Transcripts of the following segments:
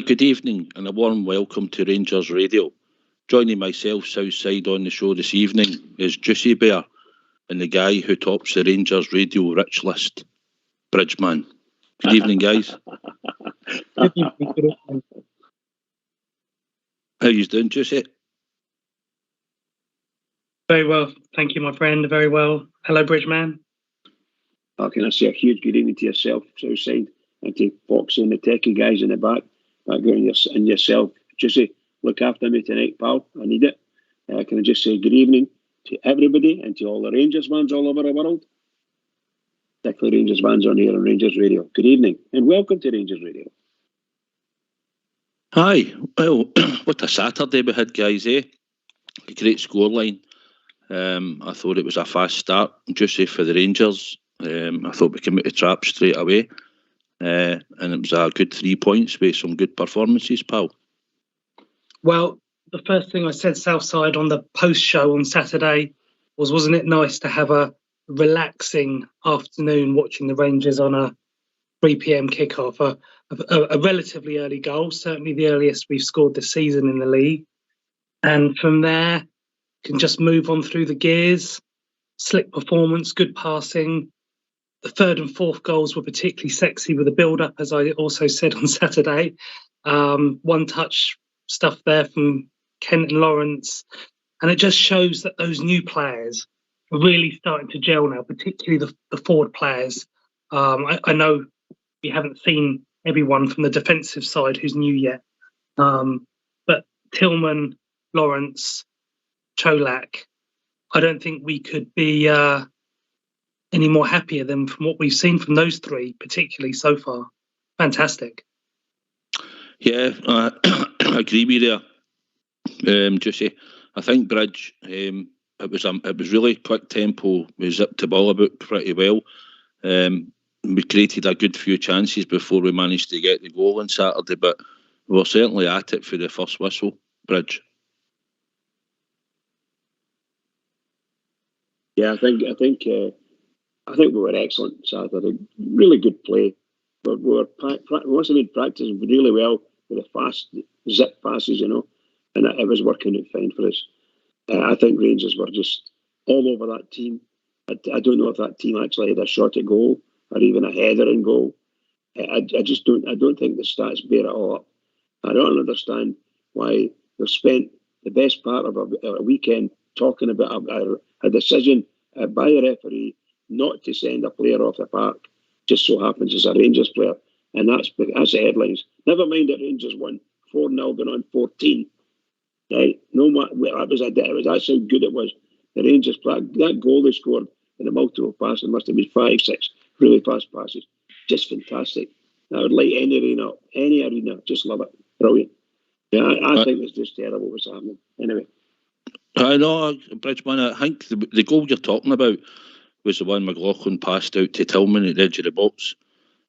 good evening and a warm welcome to Rangers Radio. Joining myself Southside on the show this evening is Juicy Bear and the guy who tops the Rangers Radio rich list, Bridgeman. Good evening, guys. Good evening. How you doing, Juicy? Very well, thank you, my friend. Very well. Hello, Bridgeman. Can I say a huge good evening to yourself, Southside, and to Foxy and the techie guys in the background, and yourself. Juicy, look after me tonight, pal. I need it. Can I just say good evening to everybody and to all the Rangers fans all over the world, particularly Rangers fans on here on Rangers Radio. Good evening and welcome to Rangers Radio. Hi. Well, what a Saturday we had, guys, eh? A great scoreline. I thought it was a fast start, Juicy, for the Rangers. I thought we came out of trap straight away. And it was a good 3 points with some good performances, pal. Well, the first thing I said, Southside, on the post-show on Saturday was, wasn't it nice to have a relaxing afternoon watching the Rangers on a 3 p.m. kickoff? A relatively early goal, certainly the earliest we've scored this season in the league. And from there, can just move on through the gears. Slick performance, good passing. The third and fourth goals were particularly sexy with the build-up, as I also said on Saturday. One-touch stuff there from Kent and Lawrence. And it just shows that those new players are really starting to gel now, particularly the forward players. I know we haven't seen everyone from the defensive side who's new yet. But Tillman, Lawrence, Cholak, I don't think we could be any more happier than from what we've seen from those three, particularly so far. Fantastic. Yeah, I agree with you there, Juicy. I think Bridge, it was really quick tempo. We zipped the ball about pretty well. We created a good few chances before we managed to get the goal on Saturday, but we were certainly at it for the first whistle, Bridge. Yeah, I think we were excellent Saturday. Really good play. But we must have been practicing really well with the fast zip passes, and it was working out fine for us. I think Rangers were just all over that team. I don't know if that team actually had a shot at goal or even a header in goal. I don't think the stats bear it all up. I don't understand why they've spent the best part of a weekend talking about a decision by a referee not to send a player off the park. Just so happens it's a Rangers player, and that's the headlines. Never mind that Rangers won 4-0 going on 14. Right? No matter that's how good it was. The Rangers player, that goal they scored in the multiple passes must have been 5-6 really fast passes. Just fantastic. I would light any arena, just love it. Brilliant. Yeah, I think it's just terrible what's happening. Anyway. I know, Bridgeman, I think the goal you're talking about was the one McLaughlin passed out to Tillman at the edge of the box,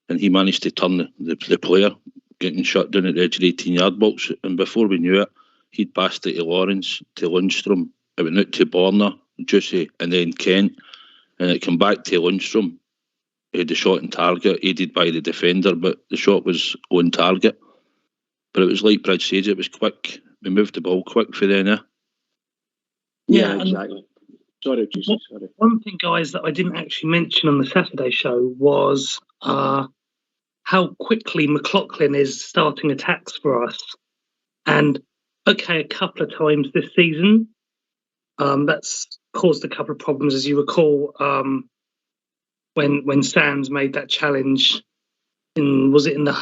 and he managed to turn the player, getting shut down at the edge of the 18-yard box, and before we knew it, he'd passed it to Lawrence, to Lundstrom, it went out to Borna, Juicy, and then Kent, and it came back to Lundstrom. He had the shot on target, aided by the defender, but the shot was on target. But it was like Bridge said, it was quick. We moved the ball quick for then, Yeah, exactly. Sorry. One thing, guys, that I didn't actually mention on the Saturday show was how quickly McLaughlin is starting attacks for us. And, okay, a couple of times this season, that's caused a couple of problems, as you recall, when Sands made that challenge was it in the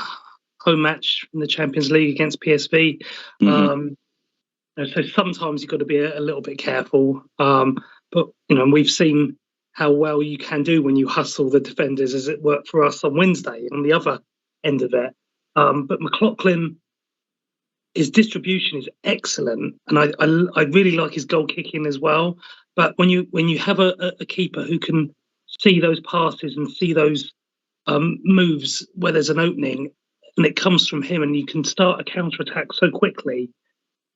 home match in the Champions League against PSV? Mm-hmm. So sometimes you've got to be a little bit careful. But, we've seen how well you can do when you hustle the defenders, as it worked for us on Wednesday on the other end of it. But McLaughlin, his distribution is excellent. And I really like his goal kicking as well. But when you have a keeper who can see those passes and see those moves where there's an opening and it comes from him and you can start a counter-attack so quickly,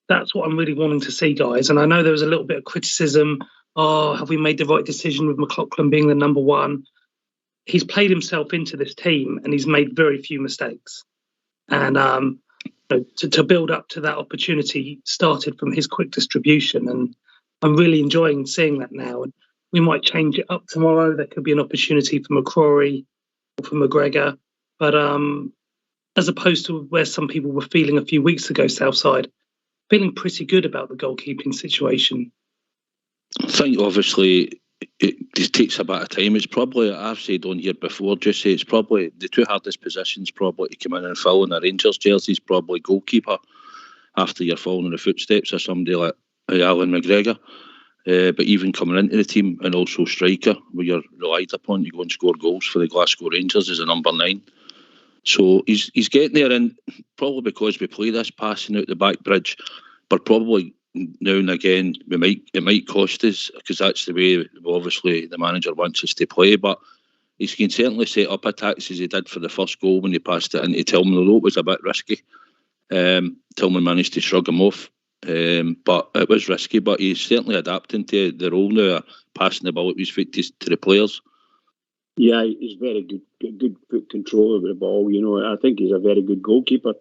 that's what I'm really wanting to see, guys. And I know there was a little bit of criticism. Have we made the right decision with McLaughlin being the number one? He's played himself into this team and he's made very few mistakes. And to build up to that opportunity started from his quick distribution, and I'm really enjoying seeing that now. And we might change it up tomorrow. There could be an opportunity for McCrory or for McGregor, but as opposed to where some people were feeling a few weeks ago, Southside, feeling pretty good about the goalkeeping situation. I think obviously it takes a bit of time. It's probably, I've said on here before, just say it's probably the two hardest positions probably to come in and fill in a Rangers jersey is probably goalkeeper, after you're following in the footsteps of somebody like Alan McGregor. But even coming into the team, and also striker, where you're relied upon to go and score goals for the Glasgow Rangers as a number 9. So he's getting there, and probably because we play this passing out the back bridge, but probably now and again it might cost us, because that's the way obviously the manager wants us to play. But he can certainly set up attacks as he did for the first goal when he passed it into Tillman, although it was a bit risky. Tillman managed to shrug him off, but it was risky. But he's certainly adapting to the role now, passing the ball at his feet to the players. Yeah, he's very good foot control over the ball. I think he's a very good goalkeeper,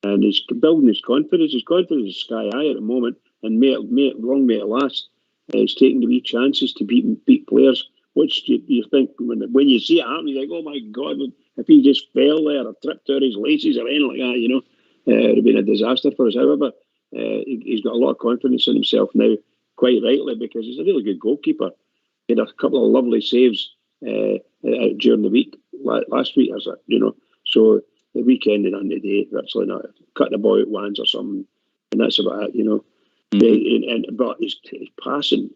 and he's building his confidence. His confidence is sky high at the moment, and long may it last. He's taking the wee chances to beat players. Which you think when you see it happen, you think, oh my God, if he just fell there or tripped out his laces or anything like that, it would have been a disaster for us. However, he's got a lot of confidence in himself now, quite rightly, because he's a really good goalkeeper. He had a couple of lovely saves during the week, last week, so the weekend and on the day, actually not cut the ball out once or something, and that's about it, but his passing,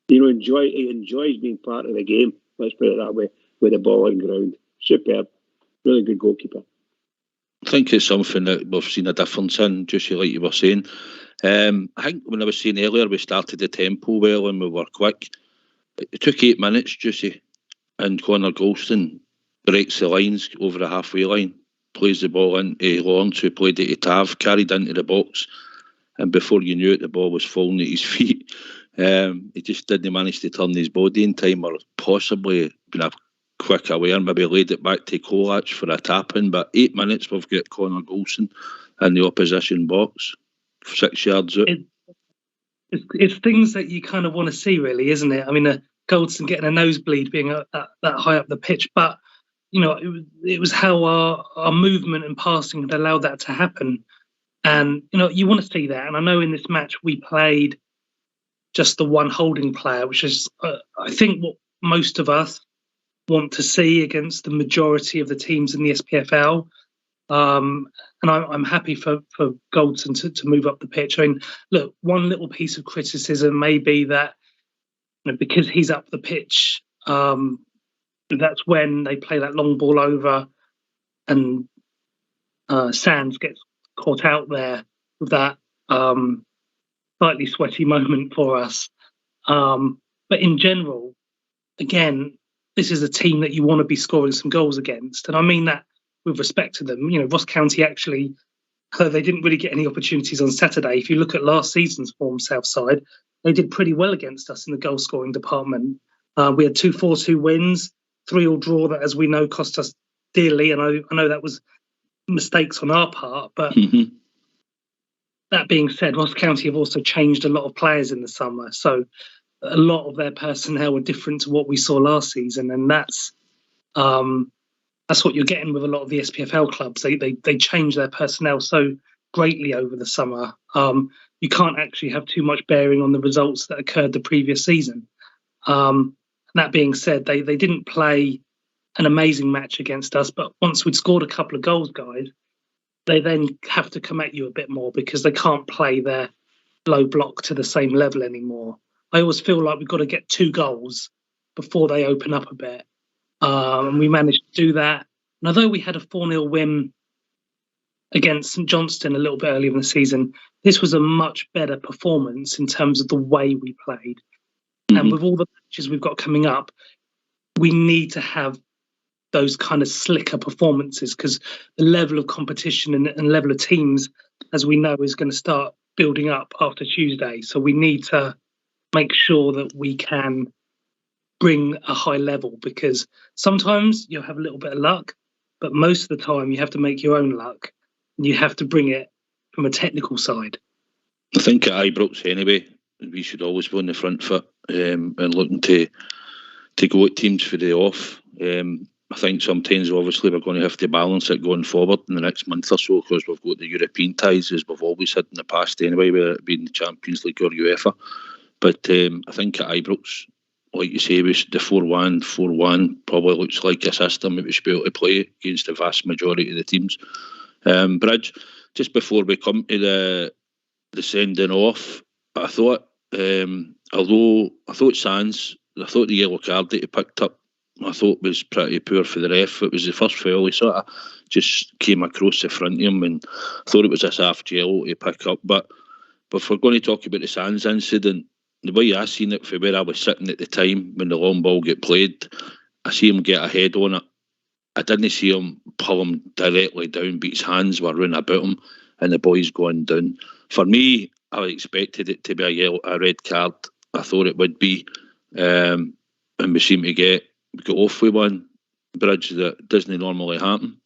he enjoys being part of the game, let's put it that way, with the ball on ground. Superb, really good goalkeeper. I think it's something that we've seen a difference in, just like you were saying. I think when I was saying earlier, we started the tempo well and we were quick. It took 8 minutes, Juicy, and Connor Golston breaks the lines over the halfway line, plays the ball into Lawrence, who played it to Tav, carried into the box, and before you knew it, the ball was falling at his feet. He just didn't manage to turn his body in time, or possibly been a quick aware, maybe laid it back to Kolach for a tap-in. But 8 minutes, we've got Connor Golston in the opposition box, 6 yards out. It's things that you kind of want to see, really, isn't it? I mean, Golston getting a nosebleed, being that high up the pitch, but it was how our movement and passing had allowed that to happen. And you want to see that. And I know in this match we played just the one holding player, which is I think what most of us want to see against the majority of the teams in the SPFL. And I'm happy for Golston to move up the pitch. I mean, look, one little piece of criticism may be that because he's up the pitch, that's when they play that long ball over, and Sands gets caught out there with that slightly sweaty moment for us. But in general, again, this is a team that you want to be scoring some goals against. And I mean that with respect to them. Ross County actually, they didn't really get any opportunities on Saturday. If you look at last season's form, Southside, they did pretty well against us in the goal scoring department. We had 2 4-2 wins, 3-3 draw that, as we know, cost us dearly. And I know that was mistakes on our part, but that being said, Ross County have also changed a lot of players in the summer. So a lot of their personnel were different to what we saw last season. And that's what you're getting with a lot of the SPFL clubs. They change their personnel so greatly over the summer. You can't actually have too much bearing on the results that occurred the previous season. That being said, they didn't play an amazing match against us, but once we'd scored a couple of goals, guys, they then have to come at you a bit more because they can't play their low block to the same level anymore. I always feel like we've got to get 2 goals before they open up a bit. And we managed to do that. And although we had a 4-0 win against St Johnstone a little bit earlier in the season, this was a much better performance in terms of the way we played. And with all the matches we've got coming up, we need to have those kind of slicker performances, because the level of competition and level of teams, as we know, is going to start building up after Tuesday. So we need to make sure that we can bring a high level, because sometimes you'll have a little bit of luck, but most of the time you have to make your own luck. You have to bring it from a technical side. I think at Ibrox anyway, we should always be on the front foot and looking to go at teams for the off. I think sometimes, obviously, we're going to have to balance it going forward in the next month or so, because we've got the European ties, as we've always had in the past anyway, whether it be in the Champions League or UEFA. But I think at Ibrox, like you say, the 4-1 probably looks like a system that we should be able to play against the vast majority of the teams. Bridge, just before we come to the sending off, I thought, although I thought the yellow card that he picked up, I thought was pretty poor for the ref. It was the first foul. He sort of just came across the front of him, and I thought it was a soft yellow to pick up. But if we're going to talk about the Sands incident, the way I seen it from where I was sitting at the time when the long ball get played, I see him get a head on it. I didn't see him pull him directly down, but his hands were round about him and the boy's going down. For me, I expected it to be a red card. I thought it would be. And we seem to get off with one, Bridge, that doesn't normally happen.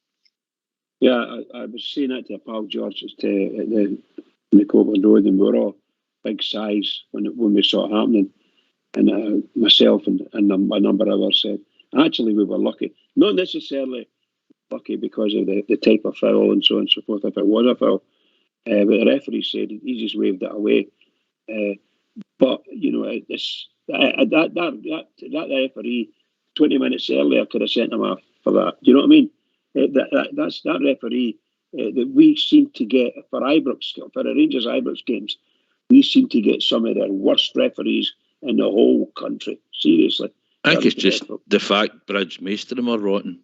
Yeah, I was saying that to pal George at the Copeland Road, and we were all big size when we saw it happening. And myself and a number of others said, actually, we were lucky. Not necessarily lucky because of the type of foul and so on and so forth, if it was a foul. But the referee said he just waved it away. But, you know, that referee 20 minutes earlier could have sent him off for that. Do you know what I mean? That's that referee that we seem to get for the Rangers Ibrox games. We seem to get some of their worst referees in the whole country. Seriously. I think it's just the fact, Bridge, most of them are rotten.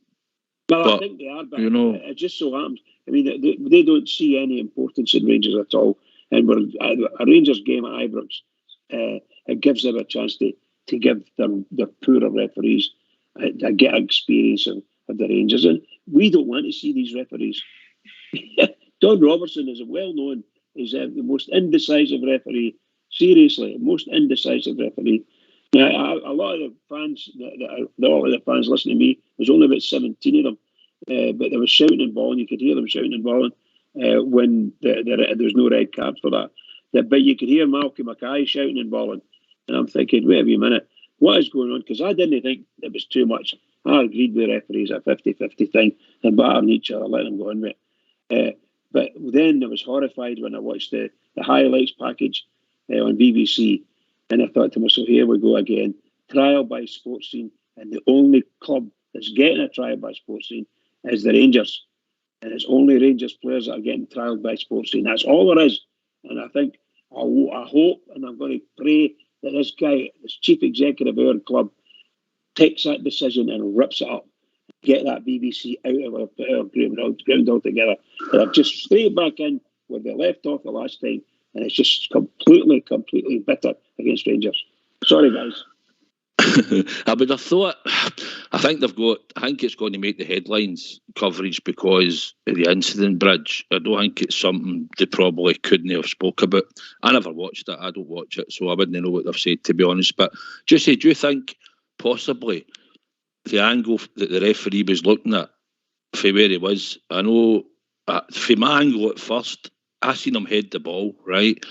Well, I think they are, but it just so happens. I mean, they don't see any importance in Rangers at all. And a Rangers game at Ibrox, it gives them a chance to give their poorer referees a get experience of the Rangers. And we don't want to see these referees. Don Robertson is well known as the most indecisive referee. Seriously, most indecisive referee. Now, a lot of the fans, all of the fans listening to me, there's only about 17 of them, but they were shouting and bawling. You could hear them shouting and bawling when there was no red card for that. But you could hear Malcolm Mackay shouting and bawling. And I'm thinking, wait a minute, what is going on? Because I didn't think it was too much. I agreed with referees at 50-50 thing and battering each other, letting them go in with it. But then I was horrified when I watched the highlights package on BBC. And I thought to myself, here we go again. Trial by Sports Scene. And the only club that's getting a trial by Sports Scene is the Rangers. And it's only Rangers players that are getting trialed by Sports Scene. That's all there is. And I think, I hope, and I'm going to pray that this guy, this chief executive of our club, takes that decision and rips it up. Get that BBC out of our ground altogether. And I've just straight back in where they left off the last time. And it's just completely bitter against Rangers. Sorry, guys. I would have thought, I think it's going to make the headlines coverage because of the incident, Bridge. I don't think it's something they probably couldn't have spoke about. I never watched it. I don't watch it, so I wouldn't know what they've said, to be honest. But just say, do you think possibly the angle that the referee was looking at for where he was? I know, from my angle at first, I seen him head the ball, right?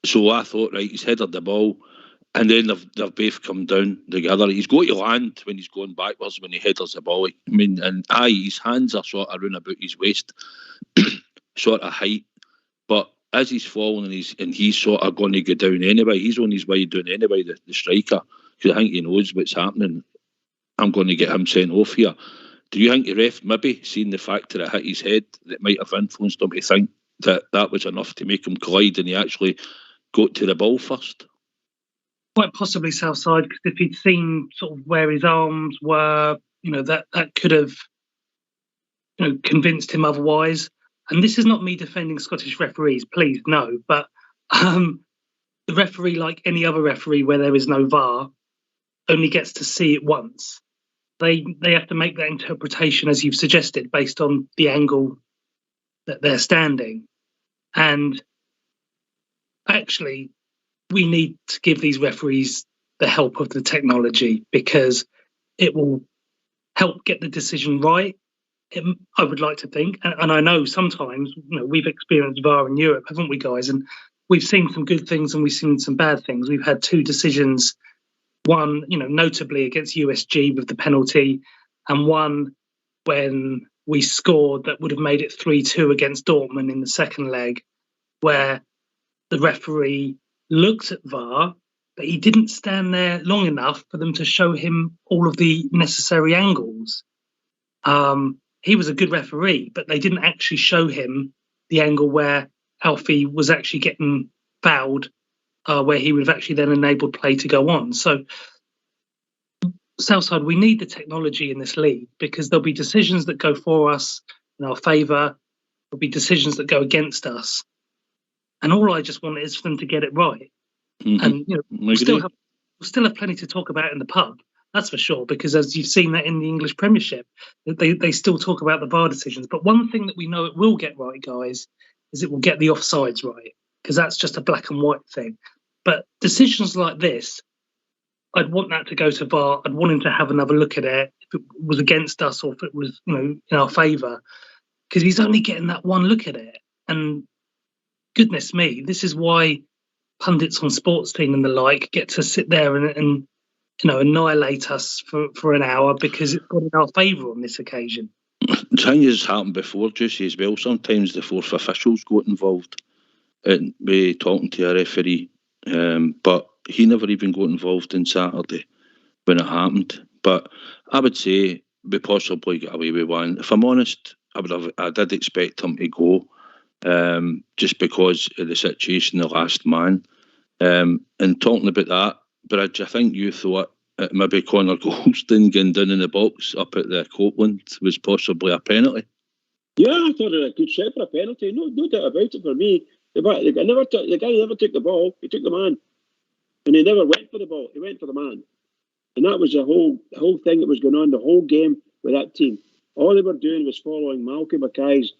So I thought, right, he's headed the ball. And then they've both come down together. He's got to land when he's going backwards when he headers the ball. I mean, and his hands are sort of around about his waist, sort of height. But as he's falling and he's sort of going to go down anyway, he's on his way down anyway, the striker, because I think he knows what's happening. I'm going to get him sent off here. Do you think the ref maybe seen the fact that it hit his head that might have influenced him to think that was enough to make him collide and he actually got to the ball first? Quite possibly Southside, because if he'd seen sort of where his arms were, that could have convinced him otherwise. And this is not me defending Scottish referees, please, no. But the referee, like any other referee where there is no VAR, only gets to see it once. They have to make that interpretation, as you've suggested, based on the angle that they're standing. And actually, we need to give these referees the help of the technology because it will help get the decision right. I would like to think, and I know sometimes, we've experienced VAR in Europe, haven't we, guys? And we've seen some good things and we've seen some bad things. We've had two decisions, one, notably against USG with the penalty, and one when we scored that would have made it 3-2 against Dortmund in the second leg, where the referee looked at VAR, but he didn't stand there long enough for them to show him all of the necessary angles. He was a good referee, but they didn't actually show him the angle where Alfie was actually getting fouled, where he would have actually then enabled play to go on. So, Southside, we need the technology in this league, because there'll be decisions that go for us in our favour, there'll be decisions that go against us. And all I just want is for them to get it right. Mm-hmm. And we'll still have plenty to talk about in the pub. That's for sure, because as you've seen that in the English Premiership, they still talk about the VAR decisions. But one thing that we know it will get right, guys, is it will get the offsides right, because that's just a black and white thing. But decisions like this, I'd want that to go to VAR. I'd want him to have another look at it if it was against us or if it was, in our favour, because he's only getting that one look at it. And goodness me, this is why pundits on Sports Team and the like get to sit there and annihilate us for an hour, because it's got in our favour on this occasion. The thing has happened before, Juicy, as well. Sometimes the fourth officials got involved and be talking to a referee, but he never even got involved on Saturday when it happened. But I would say we possibly got away with one. If I'm honest, I did expect him to go, just because of the situation, the last man. And talking about that, but I think you thought maybe Connor Goldstein getting down in the box up at the Copeland was possibly a penalty. Yeah, I thought it was a good shot for a penalty. No doubt about it for me. The guy never took the ball. He took the man, and he never went for the ball. He went for the man, and that was the whole thing that was going on the whole game with that team. All they were doing was following Malcolm Mackay's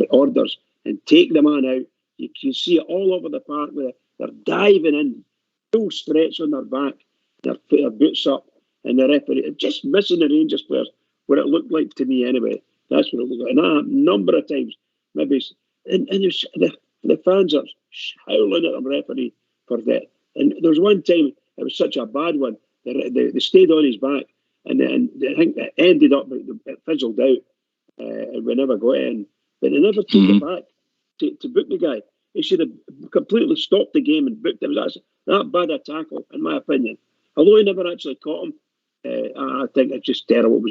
orders and take the man out. You can see it all over the park where they're diving in, full stretch on their back, their boots up, and the referee just missing the Rangers players. What it looked like to me, anyway. That's what it looked like. And a number of times, maybe, and the fans are howling at the referee for that. And there was one time, it was such a bad one, they stayed on his back, and then I think it ended up, it fizzled out, and we never got in. But they never took it back to book the guy. He should have completely stopped the game and booked him. That's that bad a tackle, in my opinion. Although he never actually caught him, I think it's just terrible.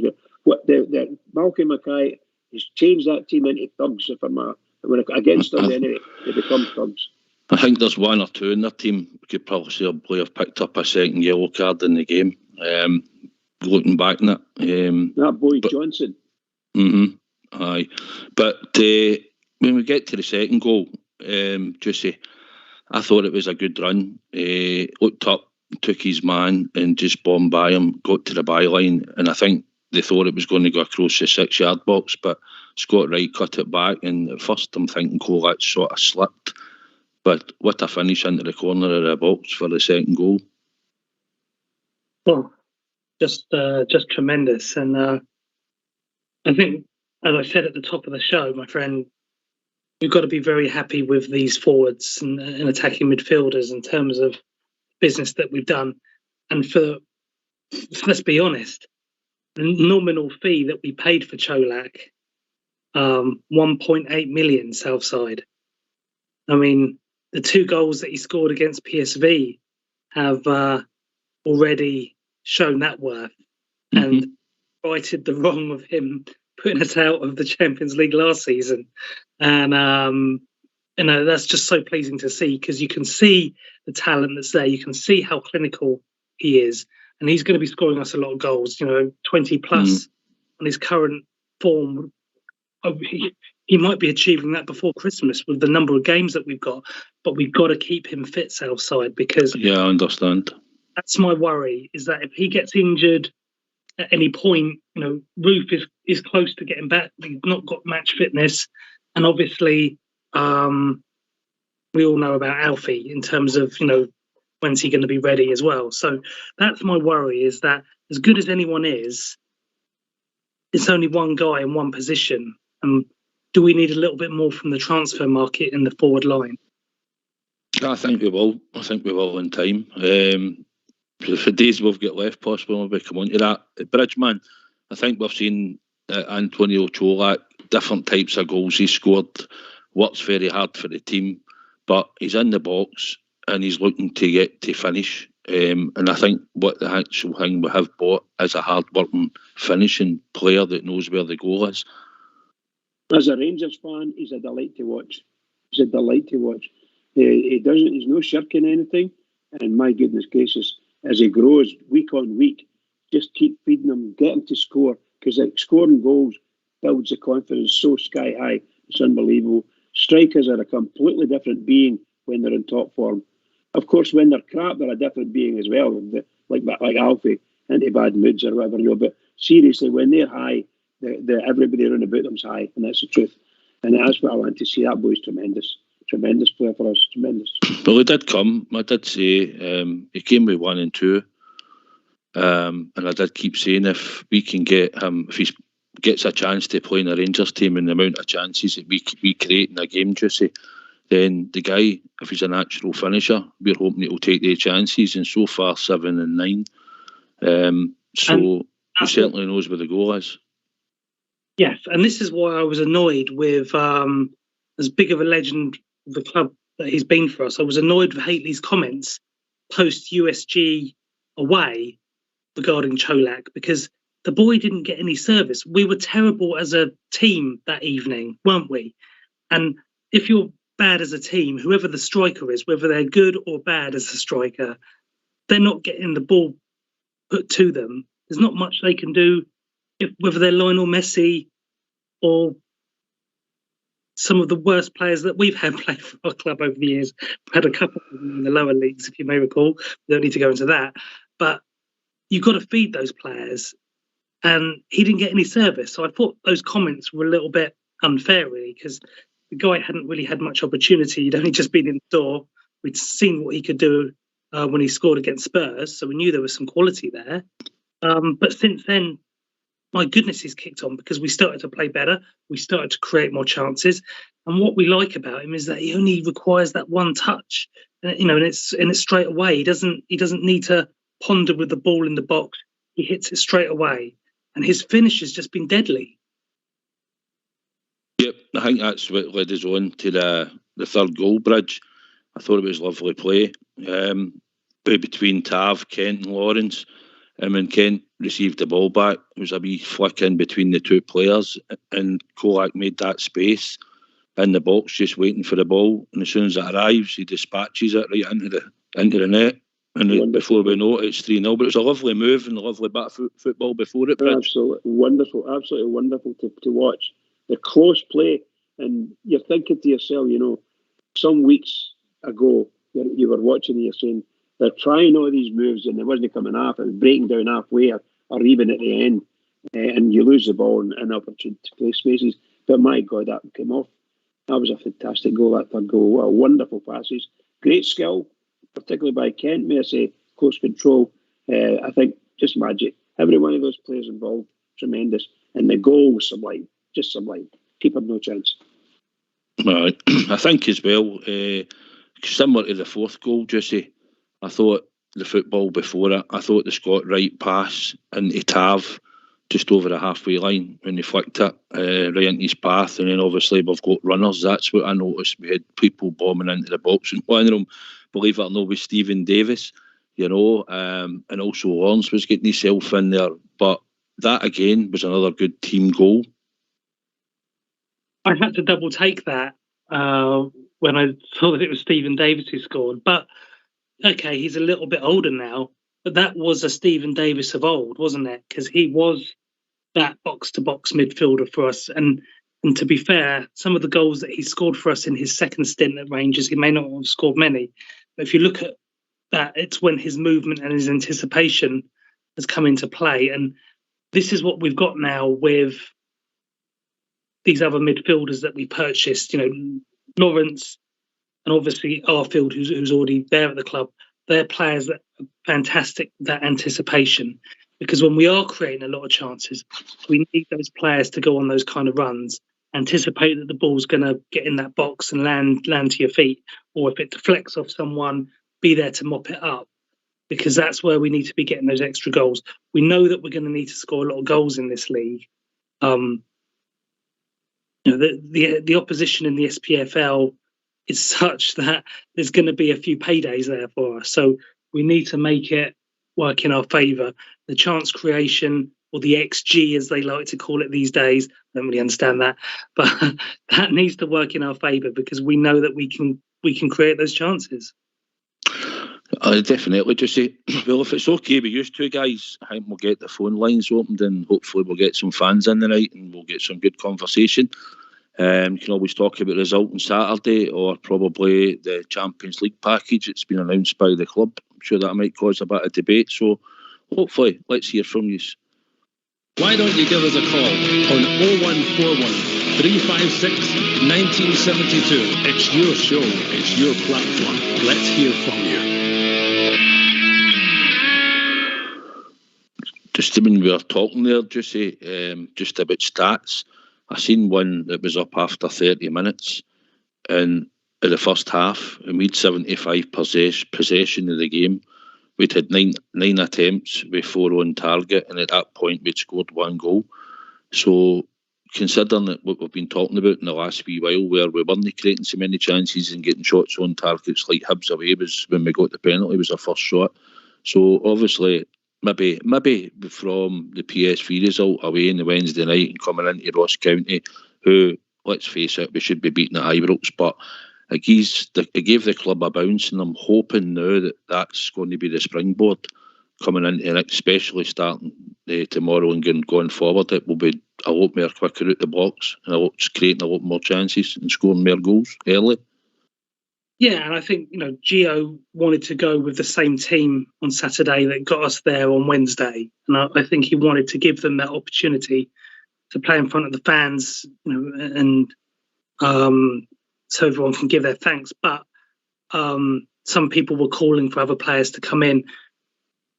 What the Malcolm Mackay has changed that team into thugs. Against them, anyway, they become thugs. I think there's one or two in their team who could probably have picked up a second yellow card in the game. Looking back on it, that boy Johnson. Aye, but when we get to the second goal, Juicy, I thought it was a good run. Looked up, took his man, and just bombed by him. Got to the byline, and I think they thought it was going to go across the 6-yard box, but Scott Wright cut it back. And at first, I'm thinking, that sort of slipped. But what a finish into the corner of the box for the second goal. Well, just tremendous. And I think, as I said at the top of the show, my friend, we've got to be very happy with these forwards and attacking midfielders in terms of business that we've done. And let's be honest, the nominal fee that we paid for Cholak, 1.8 million Southside. I mean, the 2 goals that he scored against PSV have already shown that worth and righted the wrong of him putting us out of the Champions League last season. And that's just so pleasing to see, because you can see the talent that's there. You can see how clinical he is, and he's going to be scoring us a lot of goals. 20 plus on his current form. He might be achieving that before Christmas with the number of games that we've got, but we've got to keep him fit, Southside, because I understand. That's my worry, is that if he gets injured at any point, Roof is close to getting back. He's not got match fitness, and obviously we all know about Alfie in terms of when's he going to be ready as well. So that's my worry, is that as good as anyone is, it's only one guy in one position. Do we need a little bit more from the transfer market in the forward line? I think we will. I think we will in time. For the days we've got left, possibly when we come on to that. Bridgeman, I think we've seen Antonio Cholak, different types of goals he scored, works very hard for the team, but he's in the box and he's looking to get to finish. And I think what the actual thing we have bought is a hard-working finishing player that knows where the goal is. As a Rangers fan, he's a delight to watch. He's a delight to watch. He doesn't. He's no shirking anything. And my goodness gracious, as he grows week on week, just keep feeding him, get him to score, because scoring goals builds the confidence so sky high. It's unbelievable. Strikers are a completely different being when they're in top form. Of course, when they're crap, they're a different being as well, like Alfie, into bad moods or whatever. But seriously, when they're high, everybody around about them's high, and that's the truth. And that's what I want to see. That boy's tremendous. Tremendous player for us. Tremendous. Well, he did come. I did say he came with 1 and 2. And I did keep saying if we can get him, if he gets a chance to play in a Rangers team and the amount of chances that we create in a game, Juicy, then the guy, if he's a natural finisher, we're hoping he'll take the chances. And so far, 7 and 9. So he certainly knows where the goal is. Yes, and this is why I was annoyed with, as big of a legend of the club that he's been for us, I was annoyed with Haitley's comments post-USG away regarding Cholak, because the boy didn't get any service. We were terrible as a team that evening, weren't we? And if you're bad as a team, whoever the striker is, whether they're good or bad as a striker, they're not getting the ball put to them. There's not much they can do, whether they're Lionel Messi or some of the worst players that we've had play for our club over the years. We've had a couple of them in the lower leagues, if you may recall. We don't need to go into that. But you've got to feed those players. And he didn't get any service. So I thought those comments were a little bit unfair, really, because the guy hadn't really had much opportunity. He'd only just been in the door. We'd seen what he could do when he scored against Spurs. So we knew there was some quality there. But since then, my goodness, he's kicked on, because we started to play better. We started to create more chances. And what we like about him is that he only requires that one touch, and it's straight away. He doesn't need to ponder with the ball in the box. He hits it straight away, and his finish has just been deadly. Yep, I think that's what led us on to the third goal, Bridge. I thought it was lovely play. Between Tav, Kent and Lawrence. When Kent received the ball back, it was a wee flick in between the two players, and Cholak made that space in the box, just waiting for the ball. And as soon as it arrives, he dispatches it right into the net. And before we know it, it's 3-0. But it was a lovely move and a lovely bit of football before it, Bridge. Absolutely wonderful, absolutely wonderful to watch. The close play, and you're thinking to yourself, some weeks ago, you were watching and you're saying, they're trying all these moves and it wasn't coming off. It was breaking down halfway or even at the end. And you lose the ball and opportunity to play spaces. But my God, that came off. That was a fantastic goal, that third goal. What a wonderful passes. Great skill, particularly by Kent, may I say. Close control. I think just magic. Every one of those players involved, tremendous. And the goal was sublime. Just sublime. Keeper no chance. Right. I think as well, similar to the fourth goal, Juicy, I thought the football before it, I thought the Scott Wright pass into Tav just over the halfway line when he flicked it right into his path, and then obviously we've got runners. That's what I noticed. We had people bombing into the box, and one of them, believe it or not, was Stephen Davis, and also Lawrence was getting himself in there. But that again was another good team goal. I had to double take that when I saw that it was Stephen Davis who scored. But okay, he's a little bit older now, but that was a Stephen Davis of old, wasn't it? Because he was that box-to-box midfielder for us. And to be fair, some of the goals that he scored for us in his second stint at Rangers, he may not have scored many. But if you look at that, it's when his movement and his anticipation has come into play. And this is what we've got now with these other midfielders that we purchased, Lawrence, and obviously Arfield, who's already there at the club. They're players that are fantastic, that anticipation. because when we are creating a lot of chances, we need those players to go on those kind of runs, anticipate that the ball's going to get in that box and land to your feet, or if it deflects off someone, be there to mop it up, because that's where we need to be getting those extra goals. We know that we're going to need to score a lot of goals in this league. The opposition in the SPFL is such that there's going to be a few paydays there for us. So we need to make it work in our favour. The chance creation, or the XG as they like to call it these days, I don't really understand that, but that needs to work in our favour, because we know that we can create those chances. Definitely, Jesse. Well, if it's okay with you two guys, I think we'll get the phone lines opened and hopefully we'll get some fans in the night and we'll get some good conversation. You can always talk about the result on Saturday, or probably the Champions League package that's been announced by the club. I'm sure that might cause a bit of debate, so hopefully let's hear from you. Why don't you give us a call on 0141 356 1972. It's your show, it's your platform. Let's hear from you. Just when we were talking there, Jesse, just about stats, I seen one that was up after 30 minutes and in the first half, and we'd 75 possession of the game. We'd had nine attempts with 4 on target, and at that point we'd scored 1 goal. So considering that what we've been talking about in the last wee while, where we weren't creating so many chances and getting shots on targets like Hibs away was when we got the penalty, was our first shot. So obviously maybe from the PSV result away on the Wednesday night and coming into Ross County, who, let's face it, we should be beating at Ibrox, but it gave the club a bounce, and I'm hoping now that that's going to be the springboard coming into it, especially starting tomorrow and going forward. It will be a lot more quicker out the blocks and creating a lot more chances and scoring more goals early. Yeah, and I think, Gio wanted to go with the same team on Saturday that got us there on Wednesday. And I think he wanted to give them that opportunity to play in front of the fans, and so everyone can give their thanks. But some people were calling for other players to come in.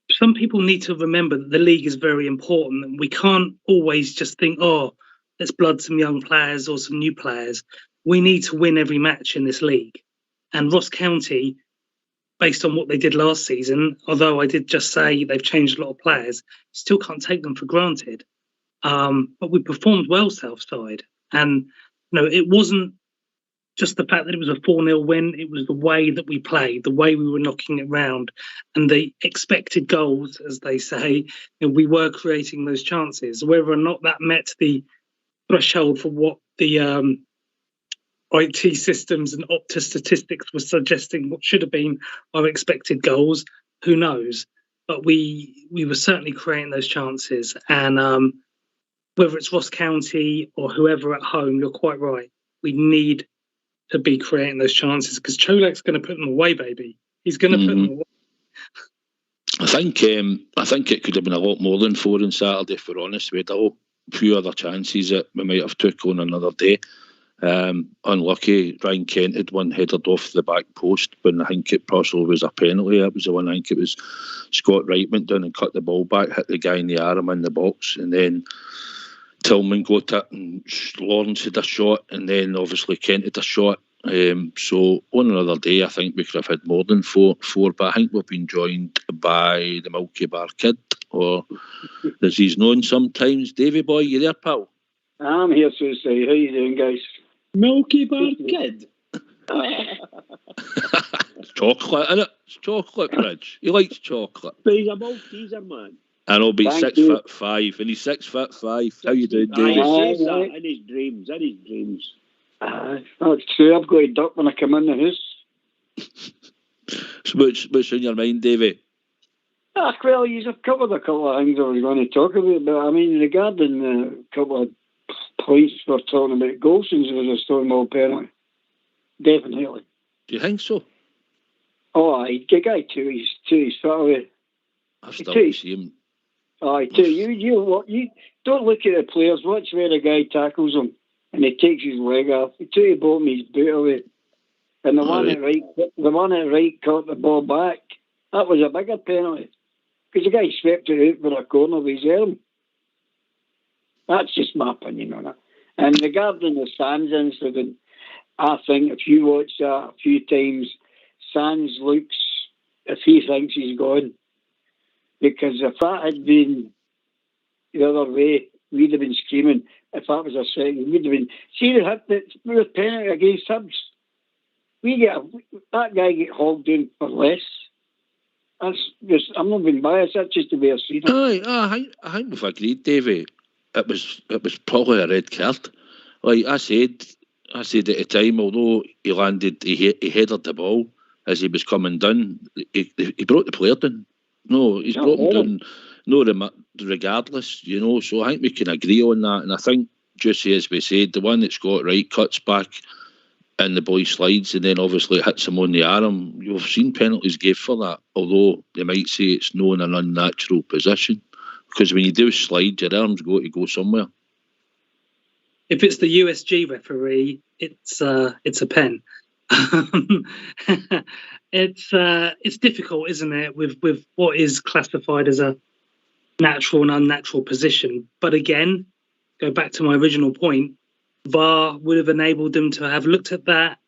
Some people need to remember that the league is very important, and we can't always just think, let's blood some young players or some new players. We need to win every match in this league. And Ross County, based on what they did last season, although I did just say they've changed a lot of players, still can't take them for granted. But we performed well Southside. And, it wasn't just the fact that it was a 4-0 win, it was the way that we played, the way we were knocking it round, and the expected goals, as they say, we were creating those chances. Whether or not that met the threshold for what the IT systems and Opta statistics were suggesting what should have been our expected goals, who knows? But we were certainly creating those chances. And whether it's Ross County or whoever at home, you're quite right. We need to be creating those chances, because Cholak's going to put them away, baby. He's going to put them away. I think it could have been a lot more than 4 on Saturday, if we're honest. We had a few other chances that we might have took on another day. Unlucky, Ryan Kent had one headed off the back post when I think it possibly was a penalty. That was the one. I think it was Scott Wright went down and cut the ball back, hit the guy in the arm in the box, and then Tillman got it and Lawrence had a shot, and then obviously Kent had a shot. So on another day I think we could have had more than four, but I think we've been joined by the Milky Bar Kid, or as he's known sometimes. Davy boy, you there, pal? I'm here, Susie. How you doing, guys? Milky Bar Kid. It's chocolate, isn't it? It's chocolate, Bridge. He likes chocolate. But he's a Malteser, man. I know, but he's 6'5", and he's 6'5". How you doing, Davy? He says that in his dreams. That's true. I've got to duck when I come in the house. So what's on your mind, Davy? Well, he's covered a couple of things I was going to talk about, but I mean, regarding a couple of points we're talking about, Golson's was a Stonewall penalty. Definitely. Do you think so? Oh, the guy to his foot away. I still see him. I tell you don't look at the players. Watch where the guy tackles him and he takes his leg off. He took his ball his boot away, and the one at Wright caught the ball back. That was a bigger penalty, because the guy swept it out with a corner with his arm. That's just my opinion on it. And regarding the Sands incident, I think if you watch that a few times, Sands looks, if he thinks he's gone, because if that had been the other way, we'd have been screaming. If that was a second, we'd have been. See the hit that penalty against Hibs. That guy get hauled down for less. That's just, I'm not being biased. That's just the way I see it. I think we've agreed, Davey. It was probably a red card. Like I said at the time, although he landed, he headed the ball as he was coming down. He brought the player down. No, he's brought him down. No, regardless, you know. So I think we can agree on that. And I think, just as we said, the one that's got Wright cuts back and the boy slides, and then obviously hits him on the arm. You've seen penalties gave for that, although they might say it's not in an unnatural position. Because when you do slide, your arms got to go somewhere. If it's the USG referee, it's a pen. It's difficult, isn't it, with what is classified as a natural and unnatural position. But again, go back to my original point, VAR would have enabled them to have looked at that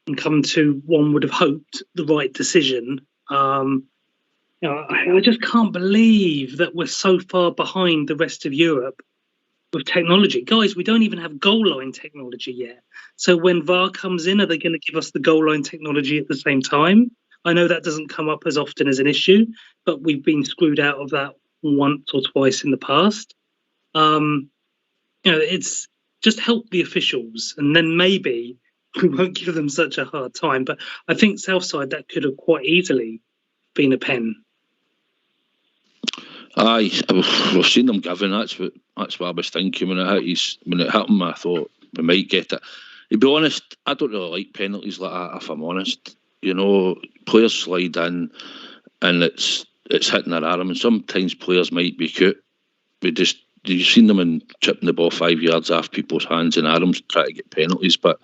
and come to, one would have hoped, the right decision. I just can't believe that we're so far behind the rest of Europe with technology. Guys, we don't even have goal line technology yet. So when VAR comes in, are they going to give us the goal line technology at the same time? I know that doesn't come up as often as an issue, but we've been screwed out of that once or twice in the past. It's just help the officials, and then maybe we won't give them such a hard time. But I think Southside, that could have quite easily been a pen. Aye, we've seen them given. That's what I was thinking when it hit him. I thought we might get it. To be honest, I don't really like penalties like that. If I'm honest, you know, players slide in and it's hitting their arm, and sometimes players might be caught. You've seen them in chipping the ball 5 yards off people's hands and arms, try to get penalties, but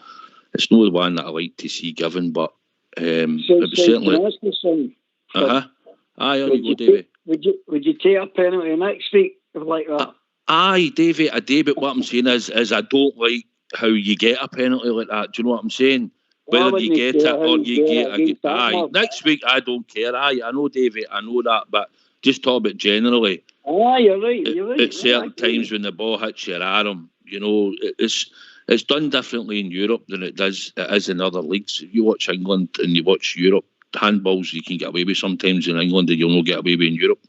it's not the one that I like to see given. But it was certainly. Aye, on you go, Davey. Would you take a penalty next week like that? Aye, Davey, I do. But what I'm saying is I don't like how you get a penalty like that. Do you know what I'm saying? Whether you get it or you get a aye. Next week, I don't care. Aye, I know, Davey, I know that. But just talk about generally. Aye, you're right. At certain times when the ball hits your arm, you know, it's done differently in Europe than it is in other leagues. If you watch England and you watch Europe, handballs you can get away with sometimes in England and you'll not get away with in Europe,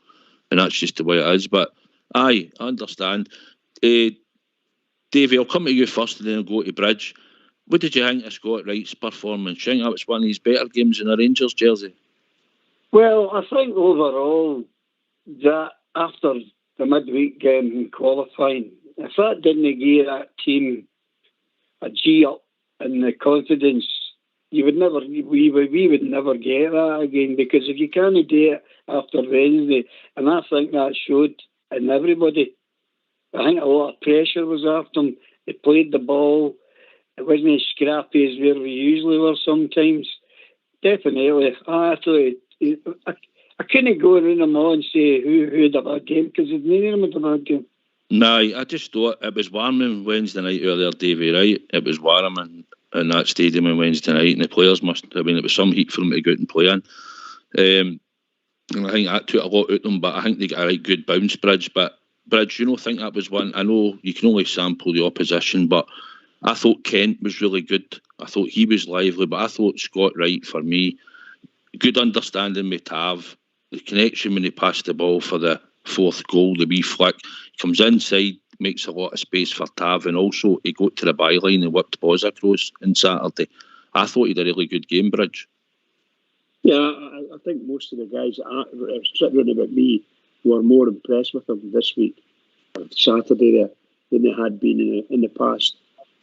and that's just the way it is. But aye, I understand. Davey, I'll come to you first and then I'll go to Bridge. What did you think of Scott Wright's performance? Do you think that was one of his better games in a Rangers jersey? Well, I think overall that after the midweek game in qualifying, if that didn't give that team a G up and the confidence, we would never get that again, because if you can't do it after Wednesday, and I think that showed in everybody. I think a lot of pressure was after them. They played the ball. It wasn't as scrappy as where we usually were sometimes. Definitely. I couldn't go around them all and say who had a bad game, because none of them had a bad game. No, I just thought it was warm on Wednesday night earlier, Davey, right? It was warm in that stadium on Wednesday night, and the players it was some heat for them to go out and play in. And I think that took a lot out of them, but I think they got a right good bounce, Bridge. But Bridge, you know, think that was one. I know you can only sample the opposition, but I thought Kent was really good. I thought he was lively, but I thought Scott Wright, for me, good understanding with Tav, the connection when he passed the ball for the fourth goal, the wee flick, comes inside, makes a lot of space for Tav, and also he got to the byline and whipped balls across on Saturday. I thought he had a really good game, Bridge. Yeah, I think most of the guys that are sitting around about me were more impressed with him this week, Saturday, there, than they had been in the past.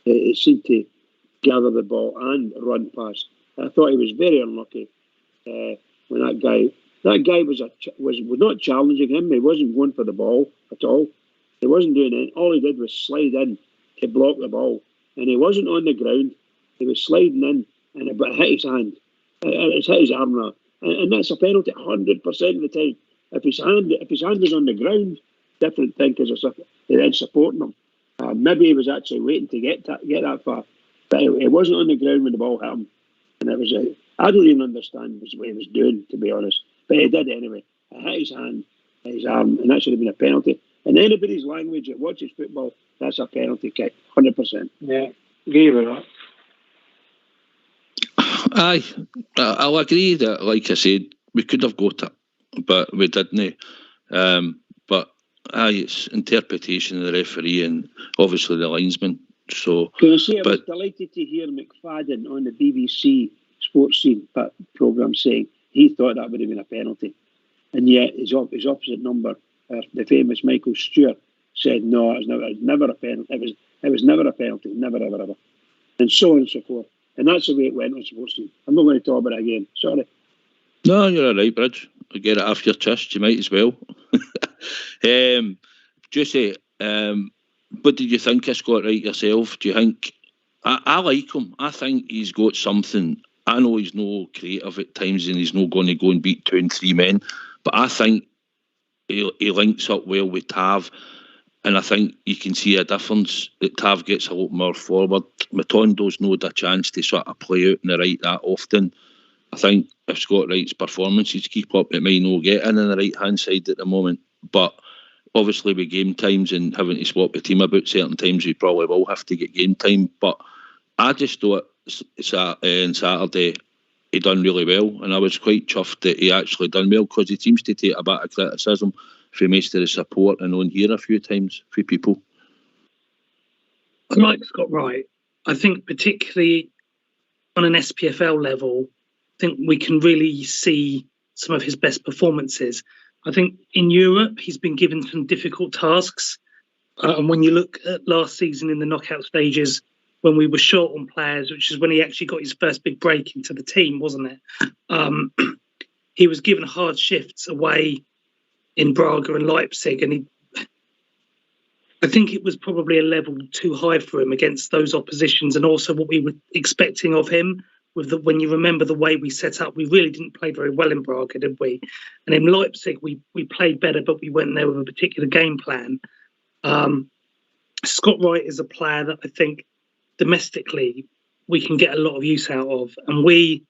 He seemed to gather the ball and run past. I thought he was very unlucky when that guy was not challenging him. He wasn't going for the ball at all. He wasn't doing it. All he did was slide in to block the ball, and he wasn't on the ground. He was sliding in, and it hit his hand. It's hit his arm now, and that's a penalty 100% of the time. If his hand was on the ground, different thing, because they're then supporting him. Maybe he was actually waiting to get that far, but it wasn't on the ground when the ball hit him, and it was I don't even understand what he was doing, to be honest, but he did anyway. It hit his hand, hit his arm, and that should have been a penalty. In anybody's language that watches football, that's a penalty kick, 100%. Yeah, agree with that. Aye, I'll agree that, like I said, we could have got it, but we didn't. But it's interpretation of the referee and obviously the linesman. So, can I say I was delighted to hear McFadden on the BBC Sports Scene programme saying he thought that would have been a penalty, and yet his opposite number, the famous Michael Stewart, said no, it was never a penalty. It was never a penalty, never ever ever, and so on and so forth. And that's the way it went on Sports Scene. I'm not going to talk about it again. Sorry. No, you're all right, Bridge. Get it off your chest. You might as well. Juicy, what did you think of Scott Wright yourself? Do you think... I like him. I think he's got something. I know he's no creative at times and he's not going to go and beat 2 and 3 men, but I think he links up well with Tav, and I think you can see a difference that Tav gets a lot more forward. Matondo's not a chance to sort of play out in the right that often. I think if Scott Wright's performances keep up, it might not get in the right-hand side at the moment. But obviously with game times and having to swap the team about certain times, we probably will have to get game time. But I just thought on Saturday he done really well, and I was quite chuffed that he actually done well, because he seems to take a bit of criticism from most of the support and on here a few times for people. I like Scott Wright. I think particularly on an SPFL level, I think we can really see some of his best performances. I think in Europe, he's been given some difficult tasks. And when you look at last season in the knockout stages, when we were short on players, which is when he actually got his first big break into the team, wasn't it? He was given hard shifts away in Braga and Leipzig, and I think it was probably a level too high for him against those oppositions, and also what we were expecting of him. When you remember the way we set up, we really didn't play very well in Braga, did we? And in Leipzig, we played better, but we went there with a particular game plan. Scott Wright is a player that I think domestically we can get a lot of use out of, and we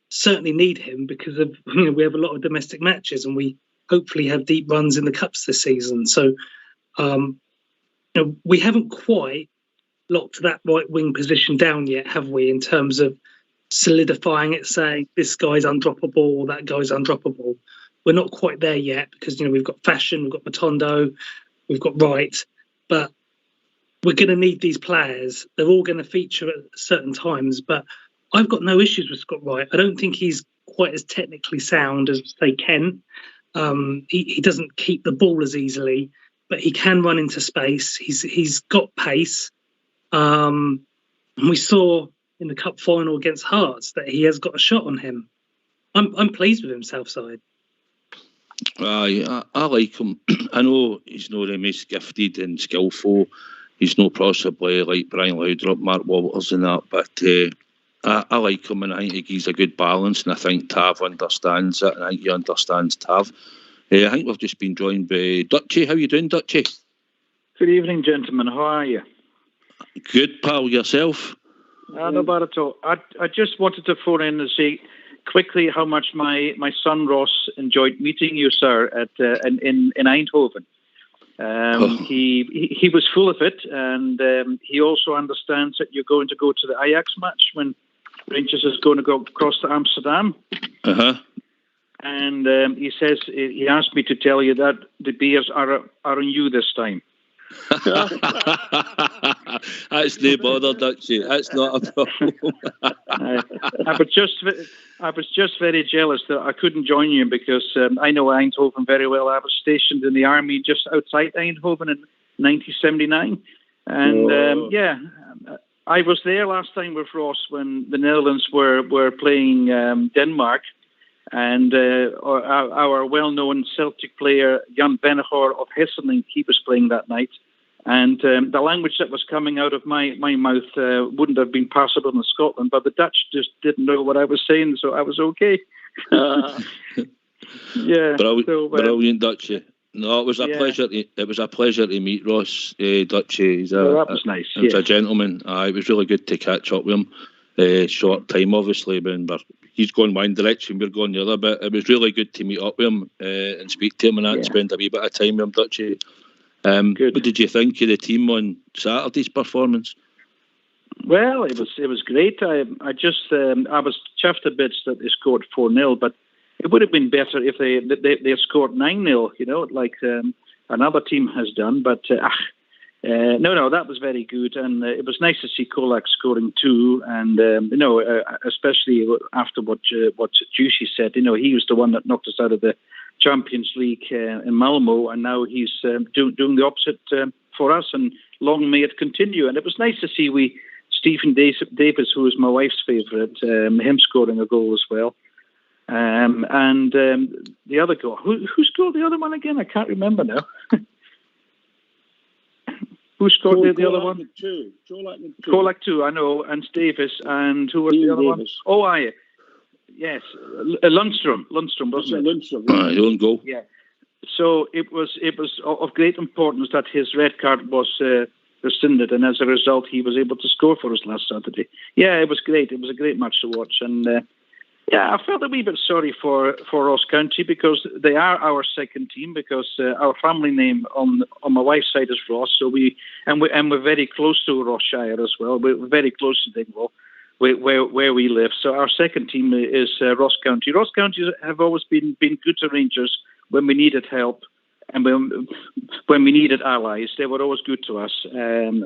certainly need him because of we have a lot of domestic matches, and we hopefully have deep runs in the cups this season. So we haven't quite locked that right wing position down yet, have we? In terms of solidifying it, saying this guy's undroppable or that guy's undroppable. We're not quite there yet because we've got Fashion, we've got Matondo, we've got Wright, but we're going to need these players. They're all going to feature at certain times, but I've got no issues with Scott Wright. I don't think he's quite as technically sound as, say, Ken. He doesn't keep the ball as easily, but he can run into space. He's got pace. And we saw in the cup final against Hearts that he has got a shot on him. I'm pleased with him, Southside. I like him. I know he's not the most gifted and skillful. He's not possibly like Brian Laudrup, Mark Walters and that, but I like him, and I think he's a good balance, and I think Tav understands it, and I think he understands Tav. I think we've just been joined by Dutchie. How you doing, Dutchie? Good evening, gentlemen. How are you? Good, pal. Yourself? No bad at all. I just wanted to phone in and say quickly how much my son Ross enjoyed meeting you, sir, in Eindhoven. He was full of it, and he also understands that you're going to go to the Ajax match when Rangers is going to go across to Amsterdam. And he says he asked me to tell you that the beers are on you this time. That's no bother, Dutchie. That's not a problem. I was just very jealous that I couldn't join you because I know Eindhoven very well. I was stationed in the army just outside Eindhoven in 1979, and I was there last time with Ross when the Netherlands were playing Denmark, and our well-known Celtic player Jan Bennegaard of Hesseling, he was playing that night. And the language that was coming out of my mouth wouldn't have been passable in Scotland, but the Dutch just didn't know what I was saying, so I was okay. Yeah, brilliant, Dutchie. No, it was a pleasure. It was a pleasure to meet Ross Dutchie. That was nice. He was a gentleman. It was really good to catch up with him. Short time, obviously, but he's going one direction, we're going the other. But it was really good to meet up with him and speak to him and spend a wee bit of time with him, Dutchie. What did you think of the team on Saturday's performance? Well, it was great. I was chuffed a bit that they scored 4-0, but it would have been better if they scored 9-0, like another team has done. But no, that was very good, and it was nice to see Kolak scoring 2, and especially after what Juicy said. He was the one that knocked us out of the Champions League in Malmo, and now he's doing the opposite for us, and long may it continue. And it was nice to see Stephen Davis, who is my wife's favourite, him scoring a goal as well. And the other goal, who scored the other one again? I can't remember now. Who scored the other one? Kolak 2, I know, and Davis, and who was the other one? Oh, yes, Lundstrom, wasn't it? Lundstrom, own goal. Yeah. So it was of great importance that his red card was rescinded, and as a result, he was able to score for us last Saturday. Yeah, it was great. It was a great match to watch, and I felt a wee bit sorry for Ross County, because they are our second team, because our family name on my wife's side is Ross, so we're very close to Rossshire as well. We're very close to Dingwall, where we live. So our second team is Ross County. Ross County have always been good to Rangers when we needed help, and when we needed allies. They were always good to us. And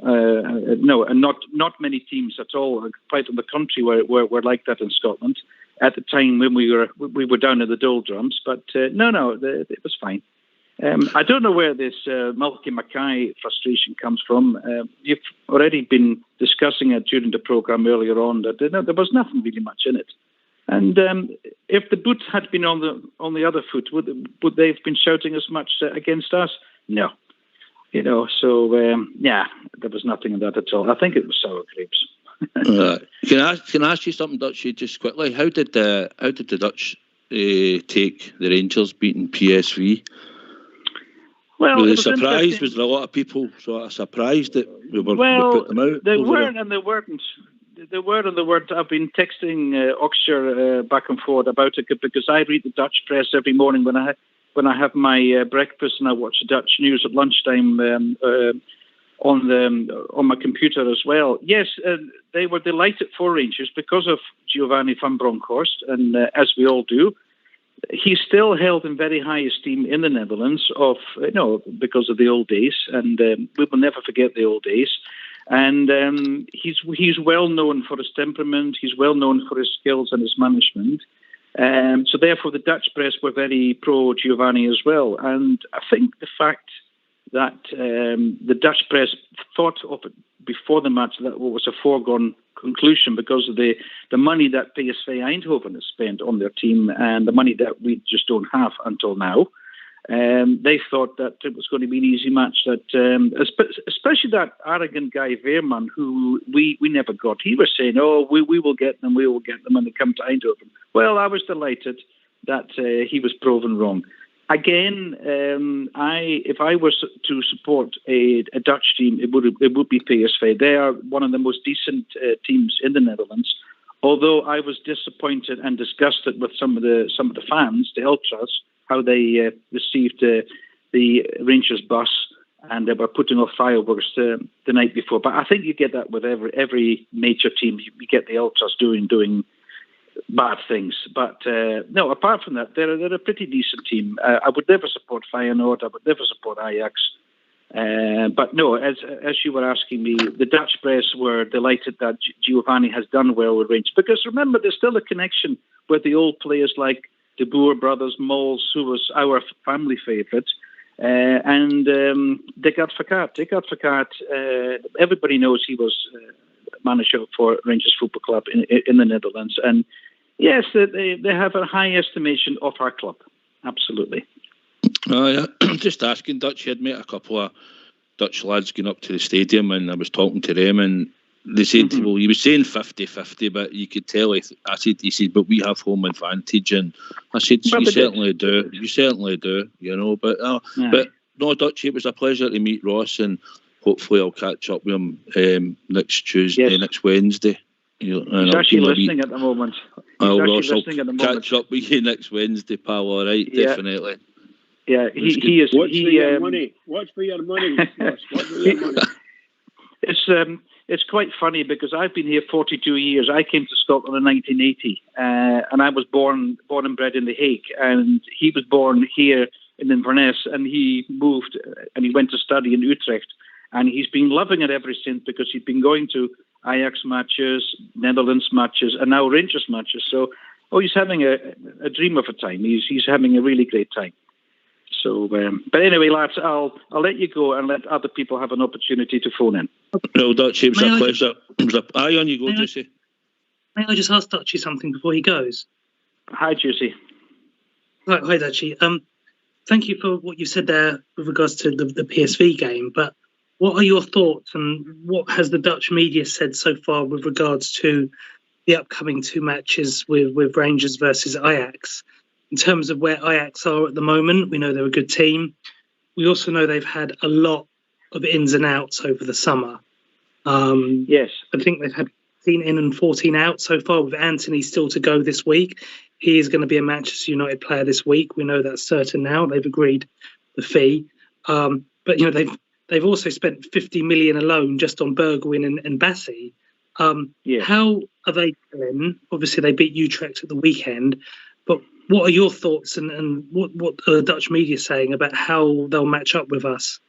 not many teams at all, quite on the country, were like that in Scotland at the time when we were down in the doldrums. But it was fine. I don't know where this Malky Mackay frustration comes from. You've already been discussing it during the programme earlier on, that there was nothing really much in it. And if the boot had been on the other foot, would they have been shouting as much against us? No. So there was nothing in that at all. I think it was sour grapes. Can I ask you something, Dutchie, just quickly? How did the Dutch take the Rangers beating PSV? Well, were they surprised? Was there a lot of people sort of surprised that we put them out? They weren't, and they weren't. They were and they weren't. I've been texting Oxshire back and forth about it, because I read the Dutch press every morning when I have my breakfast, and I watch the Dutch news at lunchtime on my computer as well. Yes, they were delighted for Rangers because of Giovanni van Bronckhorst, and as we all do, he's still held in very high esteem in the Netherlands because of the old days, and we will never forget the old days. And he's well known for his temperament. He's well known for his skills and his management. So therefore, the Dutch press were very pro Giovanni as well. And I think the fact that the Dutch press thought of it before the match that it was a foregone conclusion because of the money that PSV Eindhoven has spent on their team and the money that we just don't have until now. They thought that it was going to be an easy match, that especially that arrogant guy Veerman, who we never got. He was saying, we will get them, we will get them, and they come to Eindhoven. Well, I was delighted that he was proven wrong. Again, if I was to support a Dutch team, it would be PSV. They are one of the most decent teams in the Netherlands. Although I was disappointed and disgusted with some of the fans, the ultras, how they received the Rangers bus, and they were putting off fireworks the night before. But I think you get that with every major team. You get the ultras doing bad things. But no, apart from that, they're a pretty decent team. I would never support Feyenoord. I would never support Ajax. But no, as you were asking me, the Dutch press were delighted that Giovanni has done well with Rangers. Because remember, there's still a connection with the old players like De Boer brothers, Mols, who was our family favourite, and Dick Advocaat. Everybody knows he was manager for Rangers Football Club in the Netherlands. And yes, they have a high estimation of our club. Absolutely. Oh, yeah. Just asking, Dutch, you had met a couple of Dutch lads going up to the stadium, and I was talking to them, and they said, well, he was saying 50-50, but you could tell. He said, but we have home advantage, and I said, you certainly do. You certainly do, But but no, Dutchie, it was a pleasure to meet Ross, and hopefully I'll catch up with him next Wednesday. He's actually listening at the moment. Ross, I'll catch up with you next Wednesday, pal. All right, definitely. Yeah, he is. Watch for your money. Watch for your money. Ross. Watch for your money. It's quite funny because I've been here 42 years. I came to Scotland in 1980, and I was born and bred in The Hague, and he was born here in Inverness, and he moved and he went to study in Utrecht, and he's been loving it ever since because he's been going to Ajax matches, Netherlands matches, and now Rangers matches. So, he's having a dream of a time. He's having a really great time. So, but anyway, lads, I'll let you go and let other people have an opportunity to phone in. No, Dutchie, it was a pleasure. Aye, on you go, Juicy. May I just ask Dutchie something before he goes? Hi, Juicy. Hi, Dutchie. Thank you for what you said there with regards to the PSV game, but what are your thoughts and what has the Dutch media said so far with regards to the upcoming two matches with Rangers versus Ajax? In terms of where Ajax are at the moment, we know they're a good team. We also know they've had a lot of ins and outs over the summer. Yes. I think they've had 14 in and 14 out so far, with Anthony still to go this week. He is going to be a Manchester United player this week. We know that's certain now. They've agreed the fee. But, they've also spent 50 million alone just on Bergwijn and Bassi. How are they doing? Obviously, they beat Utrecht at the weekend. But what are your thoughts and what are the Dutch media saying about how they'll match up with us?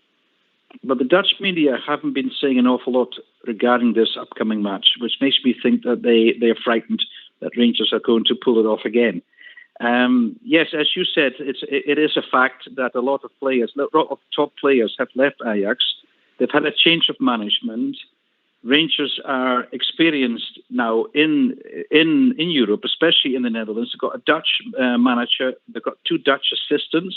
But the Dutch media haven't been saying an awful lot regarding this upcoming match, which makes me think that they're frightened that Rangers are going to pull it off again. Yes, as you said, it is a fact that a lot of top players have left Ajax. They've had a change of management. Rangers are experienced now in Europe, especially in the Netherlands. They've got a Dutch manager. They've got two Dutch assistants,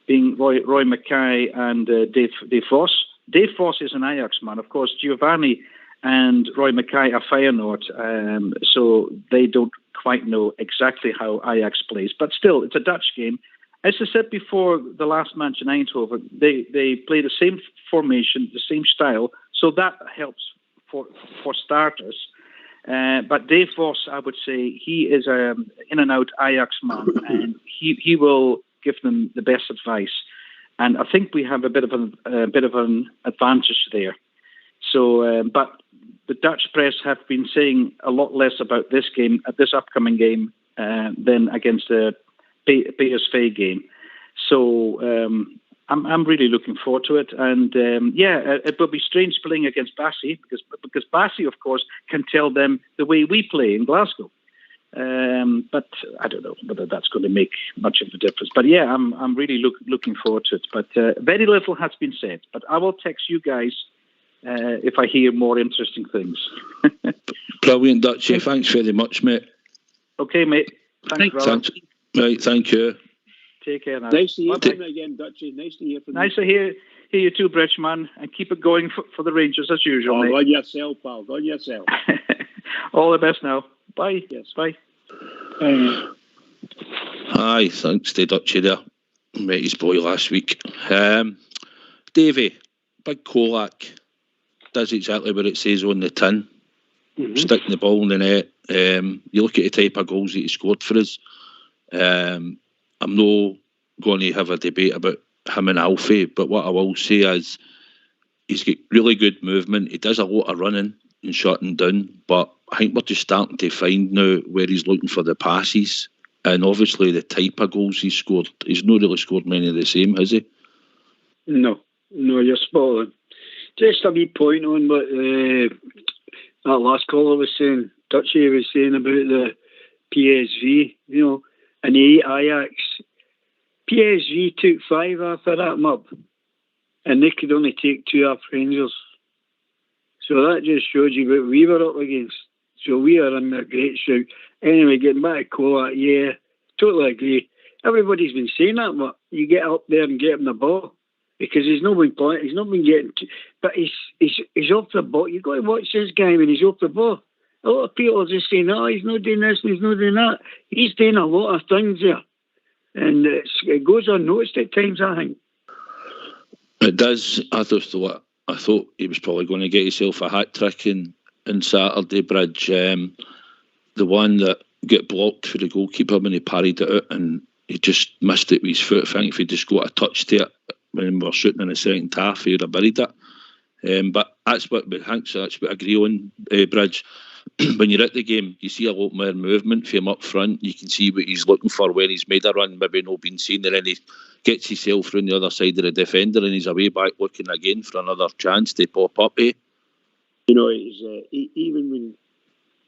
being Roy Mackay and Dave Vos. Dave Vos is an Ajax man. Of course, Giovanni and Roy Mackay are Feyenoord, so they don't quite know exactly how Ajax plays. But still, it's a Dutch game. As I said before, the last match in Eindhoven, they play the same formation, the same style, so that helps for starters. But Dave Vos, I would say, he is an in-and-out Ajax man, and he will give them the best advice. And I think we have a bit of an advantage there. So, but the Dutch press have been saying a lot less about this upcoming game, than against the PSV game. So I'm really looking forward to it. And it will be strange playing against Bassi because Bassi, of course, can tell them the way we play in Glasgow. But I don't know whether that's going to make much of a difference. But yeah, I'm really looking forward to it. But very little has been said. But I will text you guys if I hear more interesting things. Brilliant, Dutchie. Thanks very much, mate. Okay, mate. Thanks. Right, thank you. Take care now. Nice to hear from you again, Dutchie. Nice to hear from you. Nice to hear you too, Bridgeman, and keep it going for the Rangers as usual, mate. Go on yourself, pal. Go on yourself. All the best now. Bye. Yes. Bye. Aye, thanks to Dutchie there. Met his boy last week. Davey, Big Kolak does exactly what it says on the tin. Mm-hmm. Sticking the ball in the net. You look at the type of goals that he scored for us. I'm not going to have a debate about him and Alfie, but what I will say is he's got really good movement. He does a lot of running and shutting down, but I think we're just starting to find now where he's looking for the passes, and obviously the type of goals he's scored. He's not really scored many of the same, has he? No, you're spot on. Just a wee point on what that last caller was saying. Dutchie was saying about the PSV, and the Ajax. PSV took 5 after that mob, and they could only take 2 off Rangers. So that just shows you what we were up against. So we are in a great shout. Anyway, getting back to Kola, yeah, totally agree. Everybody's been saying that, but you get up there and get them the ball. because he's not been playing. He's not been getting. But he's off the ball. You've got to watch this guy when he's off the ball. A lot of people are just saying, "Oh, he's not doing this and he's not doing that." He's doing a lot of things there, and it goes unnoticed at times, I think. It does. I thought he was probably going to get himself a hat trick in Saturday Bridge. The one that got blocked for the goalkeeper when he parried it out and he just missed it with his foot. I think if he just got a touch to it when we were shooting in the second half, he would have buried it. But that's what I agree on, Bridge. When you're at the game, you see a lot more movement from him up front. You can see what he's looking for when he's made a run, maybe not been seen, and then he gets himself through the other side of the defender and he's away back looking again for another chance to pop up. You know, he's, even when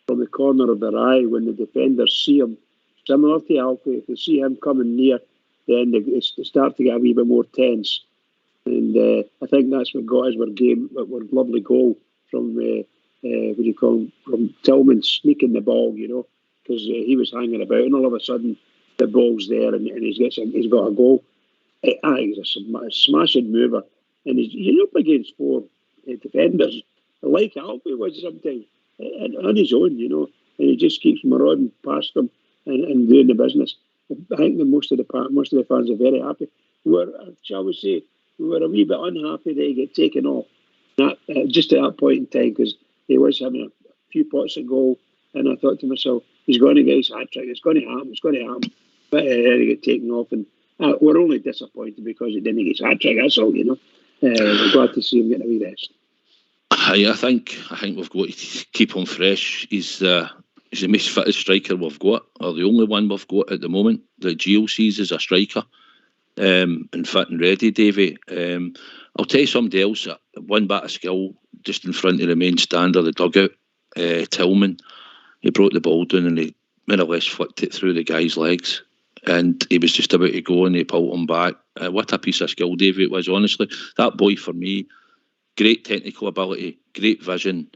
from the corner of their eye, when the defenders see him, similar to Alfie, if they see him coming near, then they start to get a wee bit more tense. And I think that's what got us our lovely goal from from Tillman sneaking the ball, because he was hanging about, and all of a sudden the ball's there, and he's got a goal. I think he's a smashing mover, and he's up against four defenders, like Alfie was sometimes, on his own, and he just keeps marauding past them and doing the business. I think that most of the fans are very happy. We were a wee bit unhappy that he get taken off. Just at that point in time, because he was having a few pots of goal, and I thought to myself, he's going to get his hat trick. It's going to happen. But he get taken off, and we're only disappointed because he didn't get his hat trick. That's all, We're glad to see him get a wee rest. I think we've got to keep him fresh. He's the most fittest striker we've got, or the only one we've got at the moment that Gio sees as a striker, and fit and ready, Davey. I'll tell you somebody else, one bit of skill just in front of the main stand of the dugout, Tillman. He brought the ball down and he more or less flicked it through the guy's legs, and he was just about to go and he pulled him back. What a piece of skill, Davey, it was, honestly. That boy, for me, great technical ability, great vision.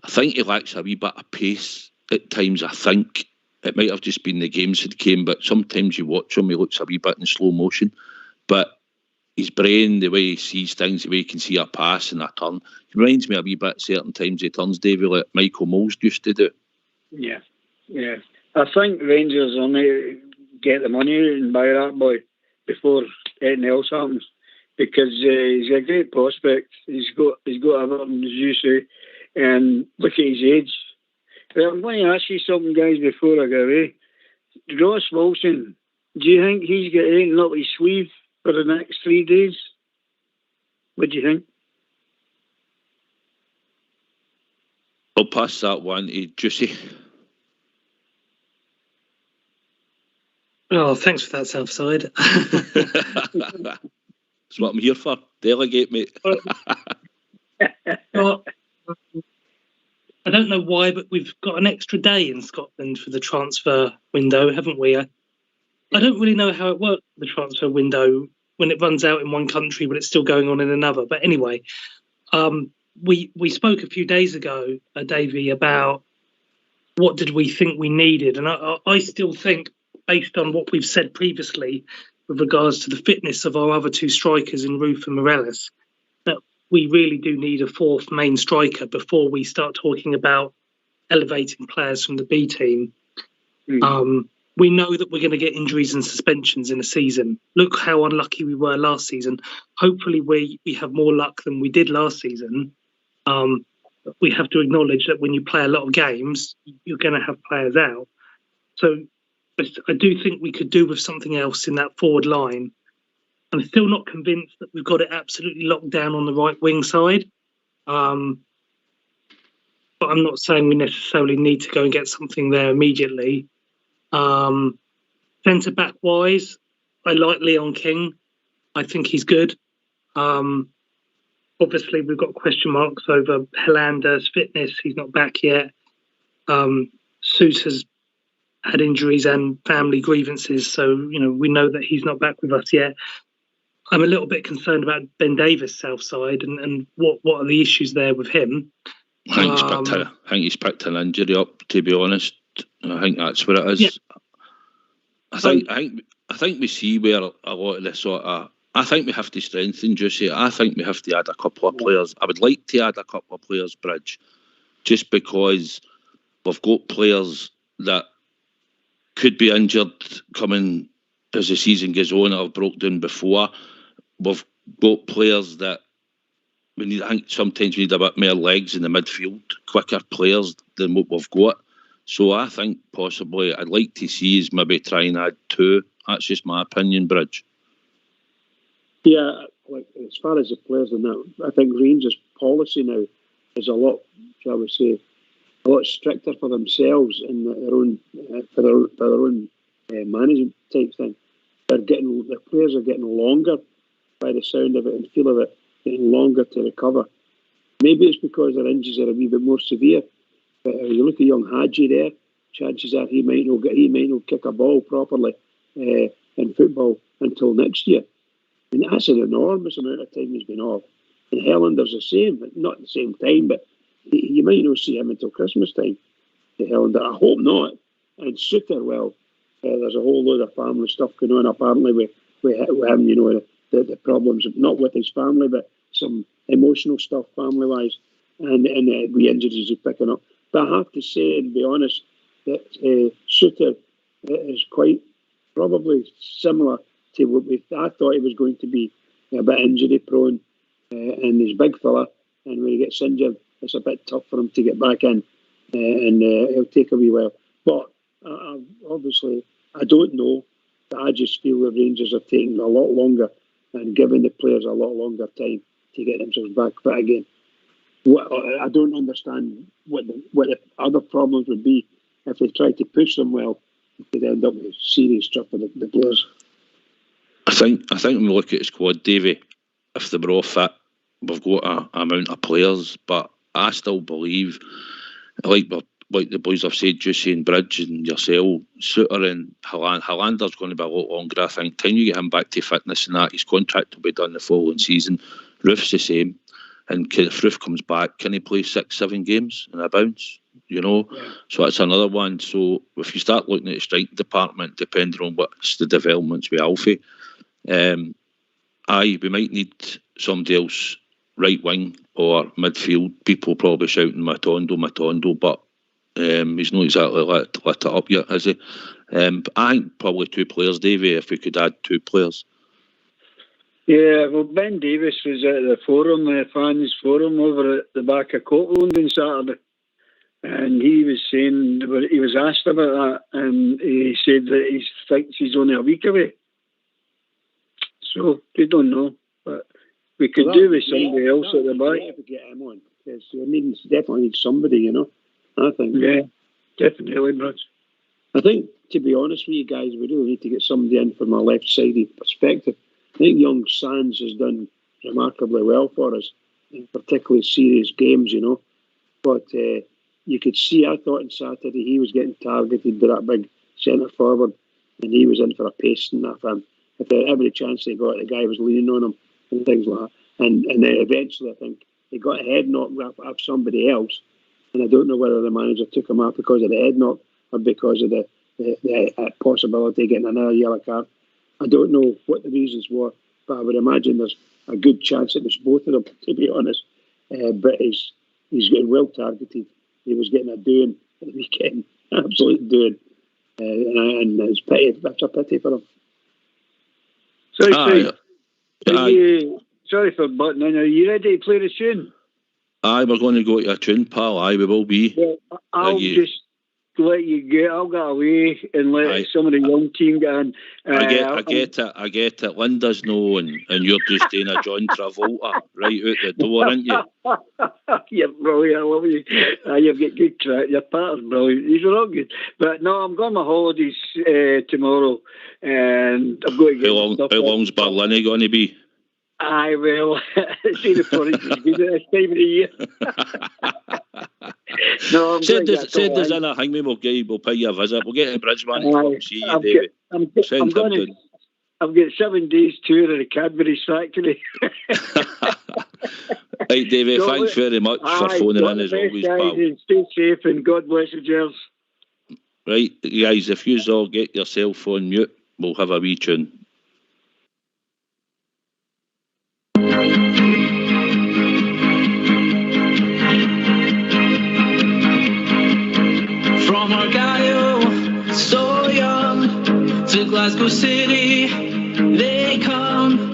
I think he lacks a wee bit of pace at times. I think it might have just been the games that came, but sometimes you watch him, he looks a wee bit in slow motion. But his brain, the way he sees things, the way he can see a pass and a turn, he reminds me a wee bit certain times he turns, Davey, like Michael Moles used to do. Yeah. I think Rangers will need to get the money and buy that boy before anything else happens, because he's a great prospect. He's got everything, as you say, and look at his age. I'm going to ask you something, guys, before I go away. Ross Wilson, do you think he's got anything up his sleeve for the next 3 days? What do you think? I'll pass that one to Juicy. Oh, thanks for that, Southside. That's what I'm here for. Delegate, mate. Well, I don't know why, but we've got an extra day in Scotland for the transfer window, haven't we? I don't really know how it works, the transfer window, when it runs out in one country but it's still going on in another. But anyway, we spoke a few days ago, Davey, about what did we think we needed. And I still think, based on what we've said previously with regards to the fitness of our other two strikers in Roof and Morelos, that we really do need a fourth main striker before we start talking about elevating players from the B team. We know that we're going to get injuries and suspensions in a season. Look how unlucky we were last season. Hopefully we have more luck than we did last season. But we have to acknowledge that when you play a lot of games, you're going to have players out. So I do think we could do with something else in that forward line. I'm still not convinced that we've got it absolutely locked down on the right wing side. But I'm not saying we necessarily need to go and get something there immediately. Centre back wise, I like Leon King. I think he's good. Obviously, we've got question marks over Helander's fitness. He's not back yet. Sousa's had injuries and family grievances, so we know that he's not back with us yet. I'm a little bit concerned about Ben Davis' south side and what are the issues there with him. I think he's picked an injury up, to be honest. I think that's what it is. Yeah. I think we see where a lot of the sort of I think we have to strengthen, Juicy. I think we have to add a couple of players. I would like to add a couple of players, Bridge, just because we've got players that could be injured coming as the season goes on that have broke down before. We've got players that we need. I think sometimes we need a bit more legs in the midfield, quicker players than what we've got. So I think possibly I'd like to see us maybe try and add 2. That's just my opinion, Bridge. Yeah, like as far as the players and that, I think Rangers' policy now is a lot, shall we say, a lot stricter for themselves and their own for their own management type thing. Their players are getting longer by the sound of it and feel of it, getting longer to recover. Maybe it's because their injuries are a wee bit more severe. But you look at young Hadji there, chances are he might not kick a ball properly in football until next year. And that's an enormous amount of time he's been off. And Hellander's the same, but not at the same time, but you might not see him until Christmas time. The Hellander, I hope not. And Suter, well, there's a whole load of family stuff going on apparently with him, the problems, not with his family, but some emotional stuff family-wise, and the injuries he's picking up. But I have to say, and be honest, that Suter is quite probably similar to what I thought he was going to be, a bit injury prone, and he's a big fella, and when he gets injured, it's a bit tough for him to get back in, and it'll take a wee while. But obviously, I don't know, but I just feel the Rangers are taking a lot longer and giving the players a lot longer time to get themselves back fit again. I don't understand what the other problems would be if they tried to push them well. They could end up with serious stuff for the players. I think when we look at the squad, Davey, if they were all fit, we've got an amount of players, but I still believe, like the boys have said, Juicy and Bridge and yourself, Suter and Hillander's going to be a lot longer. I think time you get him back to fitness and that, his contract will be done the following season. Roof's the same, and if Roof comes back, can he play 6-7 games in a bounce? Yeah. So that's another one. So if you start looking at the strike department, depending on what's the developments with Alfie, we might need somebody else right wing or midfield. People probably shouting Matondo, but he's not exactly lit it up yet, is he? But I think probably 2 players, Davey, if we could add 2 players. Yeah, well, Ben Davis was at the forum, the fans forum over at the back of Copeland on Saturday, and he was saying, he was asked about that, and he said that he thinks he's only a week away. So, we don't know, but we could do with somebody else at the back. If we get him on, because we definitely need somebody, I think. Yeah, definitely, Bruce. I think, to be honest with you guys, we really need to get somebody in from a left-sided perspective. I think young Sands has done remarkably well for us, in particularly serious games, But you could see, I thought on Saturday, he was getting targeted by that big centre forward, and he was in for a pasting that for him. If every chance they got, the guy was leaning on him and things like that. And then eventually, I think he got a head knock off somebody else, and I don't know whether the manager took him out because of the head knock or because of the possibility of getting another yellow card. I don't know what the reasons were, but I would imagine there's a good chance it was both of them, to be honest. But he's getting well targeted. He was getting a doing at the weekend, absolute doing, and it's pity. That's a pity for him. Sorry for butting in. Are you ready to play the tune? Aye, we're going to go to a tune, pal. Aye, we will be. Well, I'll just let you get. I'll get away and let some of the young team get in. I get it. Linda's no, and you're just doing a John Travolta right out the door, aren't you? You're brilliant. I love you. You've got good track. Your partner's brilliant. These are all good. But no, I'm going on my holidays tomorrow, and I'm going to get How long's Berlin going to be? I will. See the forest is good at this time of the year. No, send us in a hangman. We'll pay you a visit. We'll get a Bridgeman to come see you, David. I've got 7 days tour of the Cadbury's factory. Right, David, thanks very much for phoning in as always, pal. Stay safe and God bless you, Gers. Right, guys, if you all get yourself on mute, we'll have a wee tune. From Argyle, so young, to Glasgow City, they come,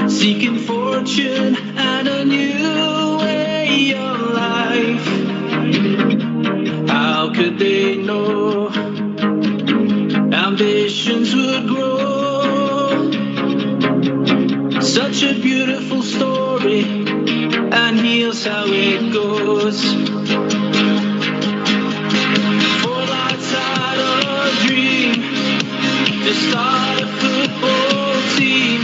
seeking fortune and a new way of life. How could they know ambitions would grow? Such a beautiful story, and here's how it goes. For lads had a dream to start a football team.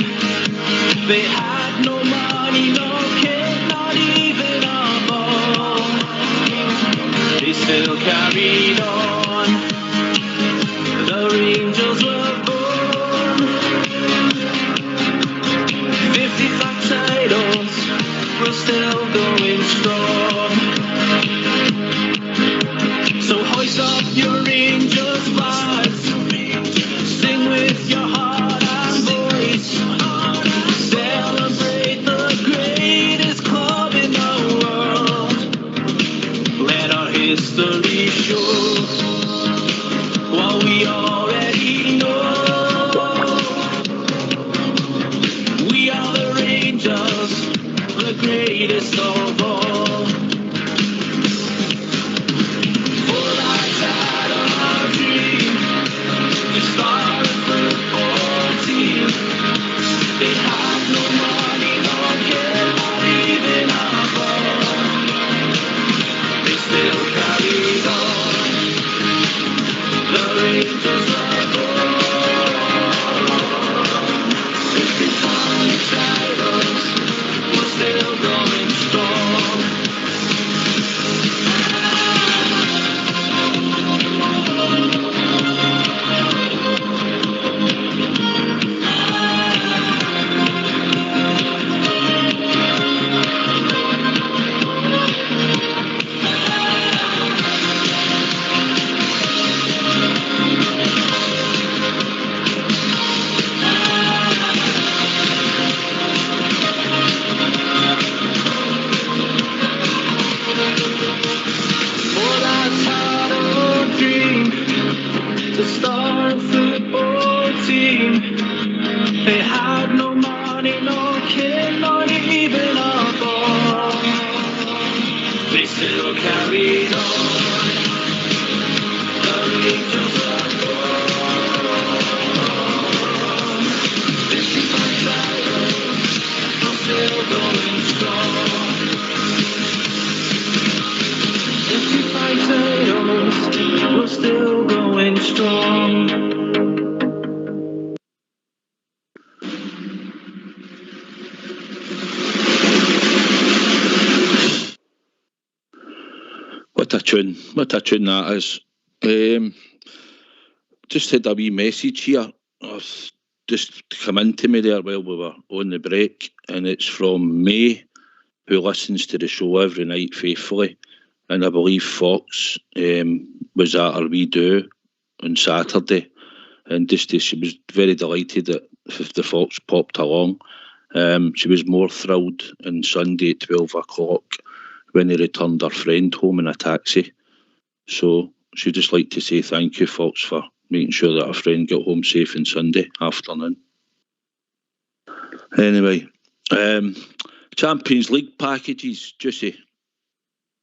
They had no money, no kit, not even a ball. They still carried on. The Rangers were born. 55 titles, we're still going strong. So hoist up your Rangers flags, sing with your heart and voice, celebrate the greatest club in the world. Let our history show what we already know. We are the Rangers, the greatest of all. For lads had a dream to start a football team. They had no money, no care, not even a ball. They still carried on. The Rangers were born. 55 titles, we're still going strong. For lads had a dream to start a football team. They had no money, no kit, not even a ball. They still carried on. The Rangers were born. 55 titles, we're still going strong. 55 titles, we're still going strong. What a tune that is. Just had a wee message here. Just come into me there while we were on the break, and it's from May, who listens to the show every night faithfully. And I believe Fox was at our wee do on Saturday, and just she was very delighted that the Fox popped along. She was more thrilled on Sunday at 12 o'clock when they returned her friend home in a taxi. So she'd just like to say thank you, Fox, for making sure that her friend got home safe on Sunday afternoon. Anyway, Champions League packages, Juicy.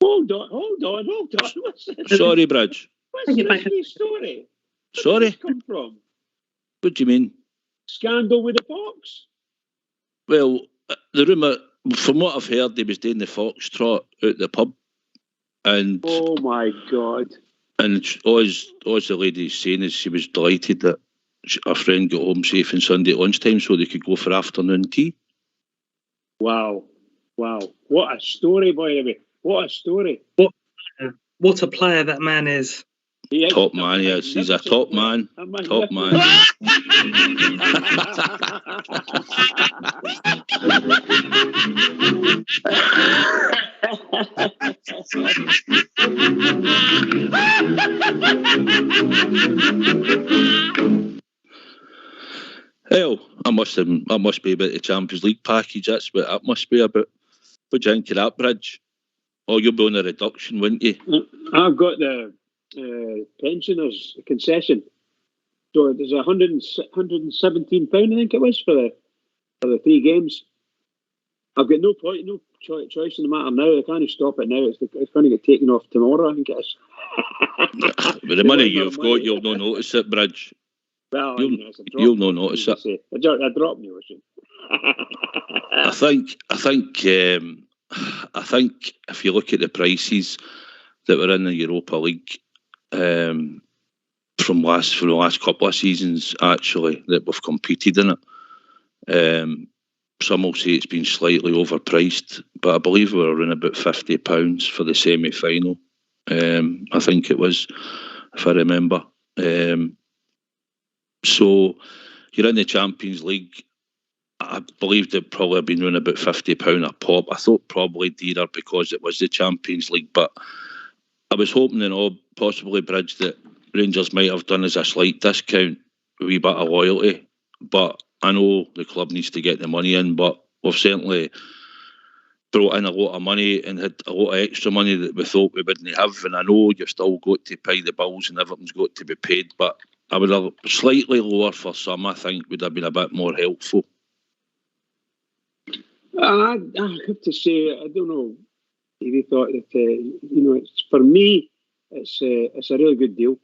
Hold on. What's this? Sorry, Bridge. What's this wee story? Where Sorry? did this come from? What do you mean? Scandal with the Fox? Well, the rumour, from what I've heard, he was doing the foxtrot out the pub. And Oh my God. and all the lady's saying is she was delighted that her friend got home safe on Sunday at lunchtime so they could go for afternoon tea. Wow. What a story, by the way. What a story. What a player that man is. He is Top man, yes. He's a top man. Top man. Hell, I must be about the Champions League package. That's what that must be about. What do you think of that, Bridge? Oh, you'll be on a reduction, wouldn't you? I've got the pensioners concession. So there's £117, I think it was, for the 3 games. I've got no choice in the matter now. I can't stop it now. It's going to get taken off tomorrow, I think it is. With the money you've got, you'll not notice it, Bridge. Well, you'll not notice it. A drop in the ocean. I think if you look at the prices that were in the Europa League from the last couple of seasons, actually, that we've competed in it, some will say it's been slightly overpriced, but I believe we were around about £50 for the semi-final. I think it was, if I remember. So you're in the Champions League. I believe they'd probably been around about £50 a pop. I thought probably dearer because it was the Champions League, but I was hoping possibly, Bridge, that Rangers might have done as a slight discount, a wee bit of loyalty. But I know the club needs to get the money in, but we've certainly brought in a lot of money and had a lot of extra money that we thought we wouldn't have. And I know you've still got to pay the bills and everything's got to be paid, but I would have slightly lower for some, I think, would have been a bit more helpful. I have to say, I don't know if you thought that, it's, for me, it's a really good deal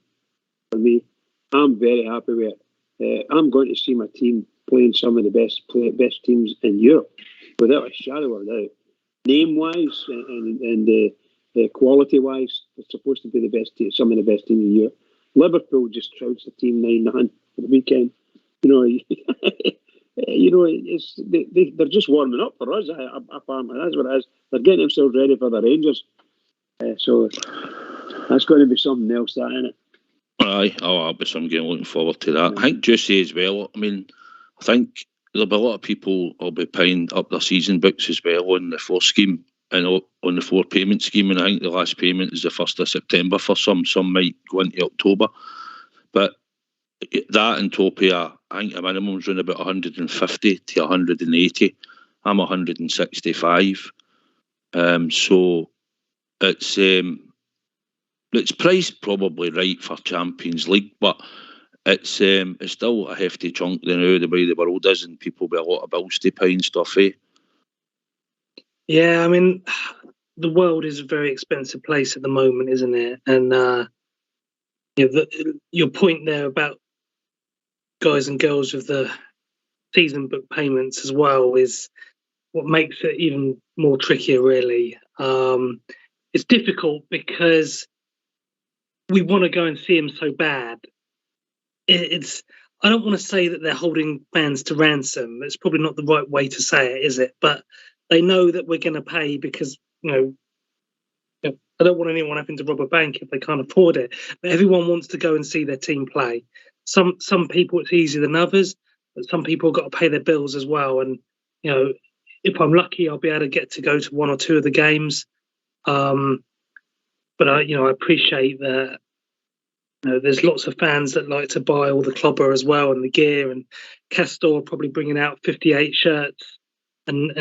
for me. I'm very happy with it. I'm going to see my team playing some of the best teams in Europe, without a shadow of a doubt. Name-wise and quality-wise, it's supposed to be the best team, some of the best teams in Europe. Liverpool just trounced the team 9-0 for the weekend. They're just warming up for us. Apparently, that's what it is. They're getting themselves ready for the Rangers. So that's going to be something else, that, isn't it? Aye, I'll be some game looking forward to that. I think Juicy as well. I mean, I think there'll be a lot of people will be paying up their season books as well on the 4 scheme and on the 4 payment scheme. And I think the last payment is the 1st of September for some. Some might go into October. But that and Topia, I think the minimum's around about 150 to 180. I'm 165. So it's priced probably right for Champions League, but it's still a hefty chunk the way the world is, and people with a lot of bills to pay and stuff, eh? Yeah, I mean, the world is a very expensive place at the moment, isn't it? And your point there about guys and girls with the season book payments as well is what makes it even more trickier, really. It's difficult because we want to go and see them so bad. I don't want to say that they're holding fans to ransom. It's probably not the right way to say it, is it? But they know that we're going to pay because, I don't want anyone having to rob a bank if they can't afford it. But everyone wants to go and see their team play. Some people it's easier than others, but some people have got to pay their bills as well. And, if I'm lucky, I'll be able to get to go to 1 or 2 of the games. But I appreciate that. There's lots of fans that like to buy all the clobber as well and the gear, and Castor probably bringing out 58 shirts and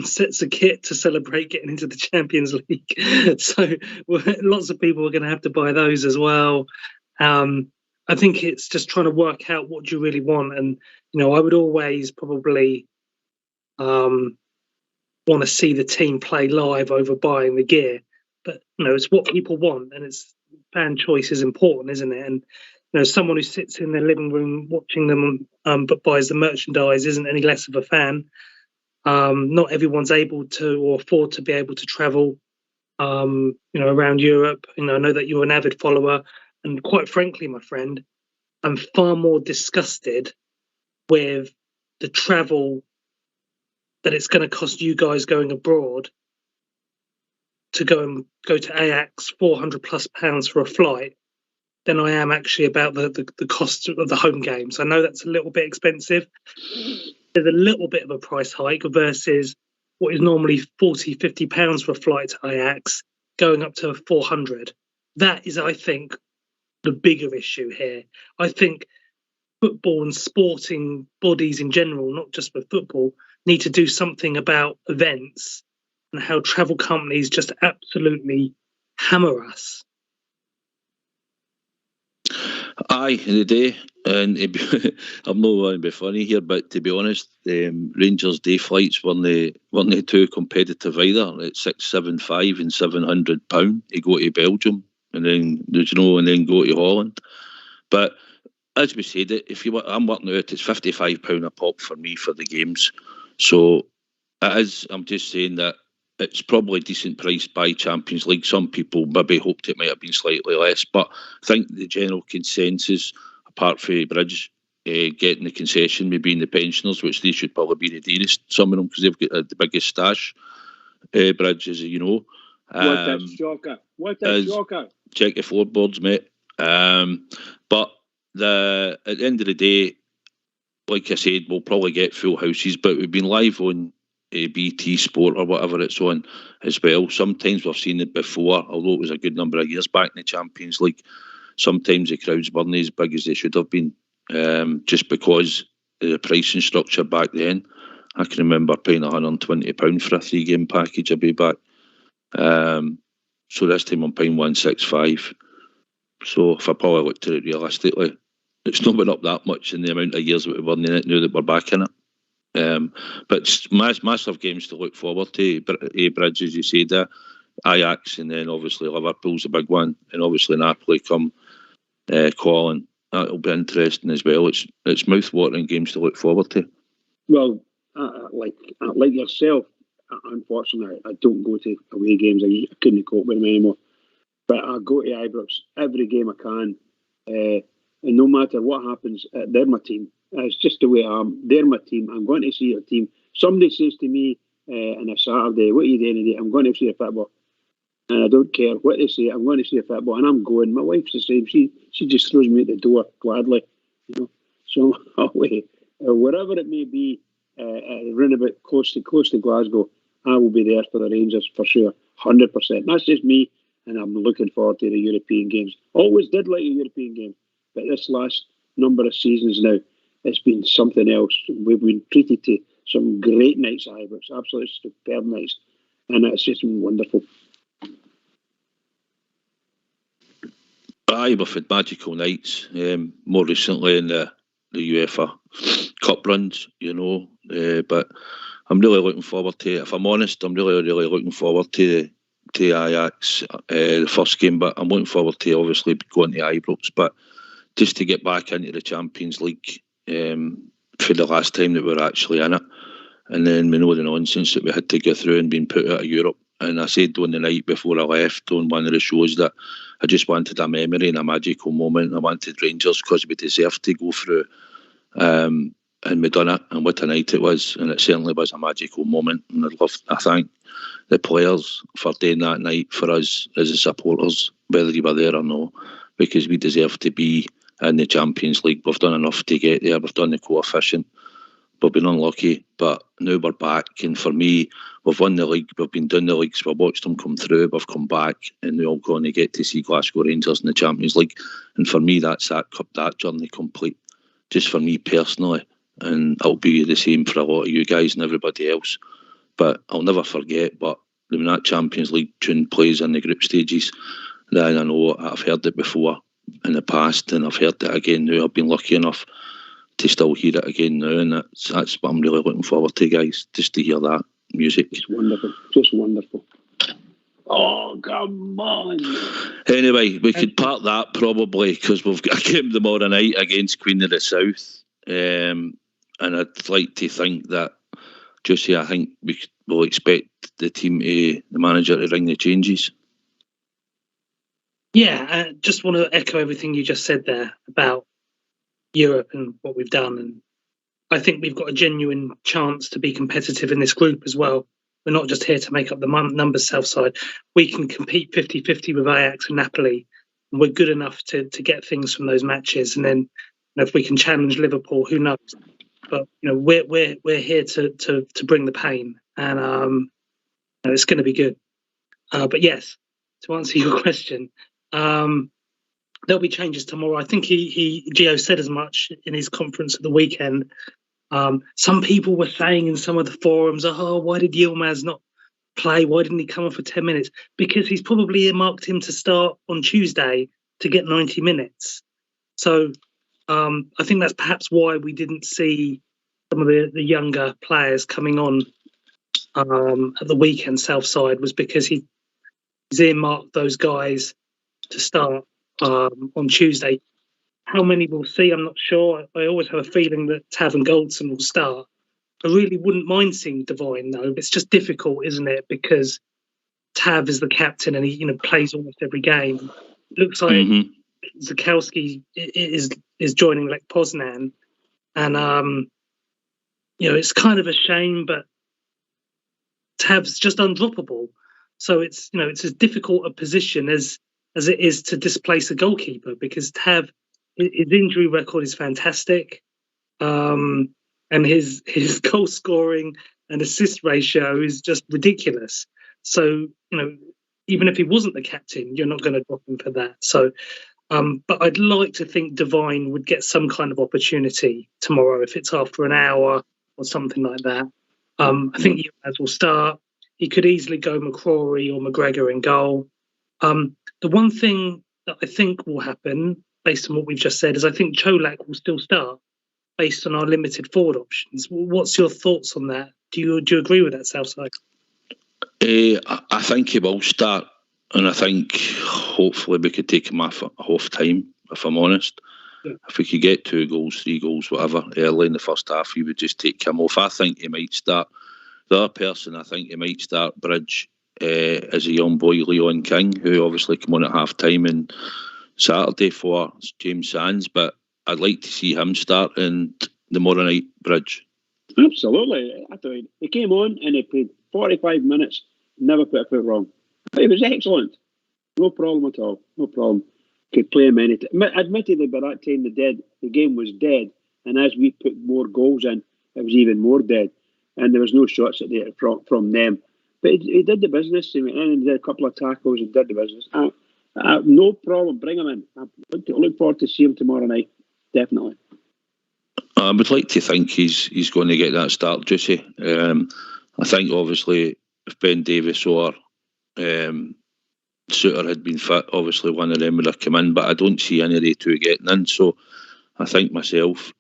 sets of kit to celebrate getting into the Champions League. So lots of people are going to have to buy those as well. I think it's just trying to work out what you really want, and I would always probably want to see the team play live over buying the gear. But it's what people want, and it's fan choice is important, isn't it? And someone who sits in their living room watching them, but buys the merchandise, isn't any less of a fan. Not everyone's able to or afford to be able to travel, around Europe. I know that you're an avid follower, and quite frankly, my friend, I'm far more disgusted with the travel that it's going to cost you guys going abroad to go to Ajax, £400+ for a flight, than I am actually about the cost of the home games. I know that's a little bit expensive. There's a little bit of a price hike versus what is normally £40-50 for a flight to Ajax, going up to 400. That is, I think, the bigger issue here. I think football and sporting bodies in general, not just with football, need to do something about events and how travel companies just absolutely hammer us. Aye, the day, and I'm not going to be funny here, but to be honest, Rangers day flights weren't too competitive either. At £675 and £700 to go to Belgium, and then and then go to Holland. But as we said, I'm working out, it's £55 a pop for me for the games. So it is. I'm just saying that it's probably a decent price by Champions League. Some people maybe hoped it might have been slightly less, but I think the general consensus, apart from Bridge getting the concession, maybe in the pensioners, which they should probably be the dearest, some of them, because they've got the biggest stash. Bridge, as you know. What a shocker. What a shocker. Check the floorboards, mate. But at the end of the day, like I said, we'll probably get full houses, but we've been live on BT Sport or whatever it's on as well. Sometimes we've seen it before, although it was a good number of years back in the Champions League. Sometimes the crowds weren't as big as they should have been, just because of the pricing structure back then. I can remember paying £120 for a 3-game package a way back. So this time I'm paying £165. So if I probably looked at it realistically, it's not been up that much in the amount of years that we were in it now that we're back in it. But it's massive games to look forward to. Bridge, as you said, Ajax, and then obviously Liverpool's a big one, and obviously Napoli come calling. That'll be interesting as well. It's mouth-watering games to look forward to. Well, like yourself, unfortunately, I don't go to away games. I couldn't cope with them anymore. But I go to Ibrox every game I can, and no matter what happens, they're my team. It's just the way I am. They're my team. I'm going to see your team. Somebody says to me on a Saturday, "What are you doing today?" I'm going to see a football, and I don't care what they say. I'm going to see a football, and I'm going. My wife's the same. She just throws me at the door gladly, So wherever it may be, round about close to Glasgow, I will be there for the Rangers for sure, 100%. That's just me, and I'm looking forward to the European games. Always did like a European game, but this last number of seasons now, it's been something else. We've been treated to some great nights at Ibrox, absolutely superb nights, and it's just been wonderful. Aye, we've had magical nights, more recently in the UEFA Cup runs, but I'm really looking forward to it. If I'm honest, I'm really, really looking forward to Ajax, the first game, but I'm looking forward to obviously going to Ibrox, but just to get back into the Champions League for the last time that we were actually in it. And then we know the nonsense that we had to go through and being put out of Europe. And I said on the night before I left on one of the shows that I just wanted a memory and a magical moment. I wanted Rangers because we deserved to go through. And we done it, and what a night it was. And it certainly was a magical moment. And I thank the players for doing that night for us as the supporters, whether you were there or not, because we deserve to be in the Champions League. We've done enough to get there. We've done the coefficient. We've been unlucky, but now we're back. And for me, we've won the league. We've been doing the leagues. We've watched them come through. We've come back, and we're all going to get to see Glasgow Rangers in the Champions League. And for me, that's that journey complete, just for me personally. And it'll be the same for a lot of you guys and everybody else. But I'll never forget. But when that Champions League tune plays in the group stages, then I know I've heard it before in the past, and I've heard it again now. I've been lucky enough to still hear it again now, and that's what I'm really looking forward to, guys, just to hear that music. It's wonderful, just wonderful. Oh, come on. Anyway, we could part that probably, because we've got a game tomorrow night against Queen of the South, and I'd like to think that, Josie, I think we'll expect the manager to ring the changes. Yeah, I just want to echo everything you just said there about Europe and what we've done, and I think we've got a genuine chance to be competitive in this group as well. We're not just here to make up the numbers Southside. We can compete 50-50 with Ajax and Napoli, and we're good enough to get things from those matches. And then if we can challenge Liverpool, who knows? But we're here to bring the pain, and it's going to be good. But yes, to answer your question, there'll be changes tomorrow. I think Gio said as much in his conference at the weekend. Some people were saying in some of the forums, "Oh, why did Yilmaz not play? Why didn't he come on for 10 minutes?" Because he's probably earmarked him to start on Tuesday to get 90 minutes. So I think that's perhaps why we didn't see some of the younger players coming on at the weekend. Southside was because he's earmarked those guys to start on Tuesday. How many we'll see, I'm not sure. I always have a feeling that Tav and Goldson will start. I really wouldn't mind seeing Devine though. It's just difficult, isn't it? Because Tav is the captain and he plays almost every game. Looks like Zakowski is joining Lech Poznan, and it's kind of a shame, but Tav's just undroppable. So it's as difficult a position as it is to displace a goalkeeper, because Tav, his injury record is fantastic, and his goal scoring and assist ratio is just ridiculous. So even if he wasn't the captain, you're not going to drop him for that. So, but I'd like to think Devine would get some kind of opportunity tomorrow, if it's after an hour or something like that. I think Yilmaz will start. He could easily go McCrory or McGregor in goal. The one thing that I think will happen, based on what we've just said, is I think Cholak will still start based on our limited forward options. What's your thoughts on that? Do you agree with that, Southside? I think he will start, and I think hopefully we could take him off at half time, if I'm honest. Yeah. If we could get 2 goals, 3 goals, whatever, early in the first half, we would just take him off. I think he might start. The other person I think he might start Bridge is a young boy, Leon King, who obviously came on at half time on Saturday for James Sands, but I'd like to see him start in tomorrow night, Bridge. Absolutely. I thought he came on and he played 45 minutes, never put a foot wrong. It was excellent. No problem at all. No problem. Could play him any time. Admittedly, by that time the game was dead, and as we put more goals in, it was even more dead, and there was no shots at the from them. But he did the business. He went in and did a couple of tackles and did the business. No problem. Bring him in. I look forward to seeing him tomorrow night. Definitely. I would like to think he's going to get that start, Juicy. I think obviously if Ben Davies or Suter had been fit, obviously one of them would have come in, but I don't see any of the 2 getting in. So I think myself,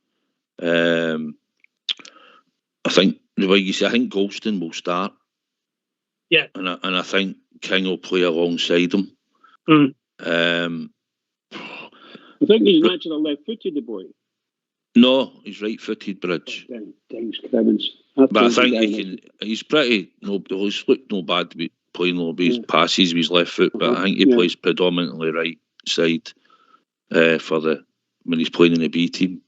I think the way you say, I think Golston will start. Yeah, and I think King will play alongside him. I think he's naturally left-footed, the boy. No, he's right-footed, Bridge. Thanks, Crimmins. But I think he's pretty. He's looked no bad to be playing all his passes with his left foot, but I think he plays predominantly right side when he's playing in the B team.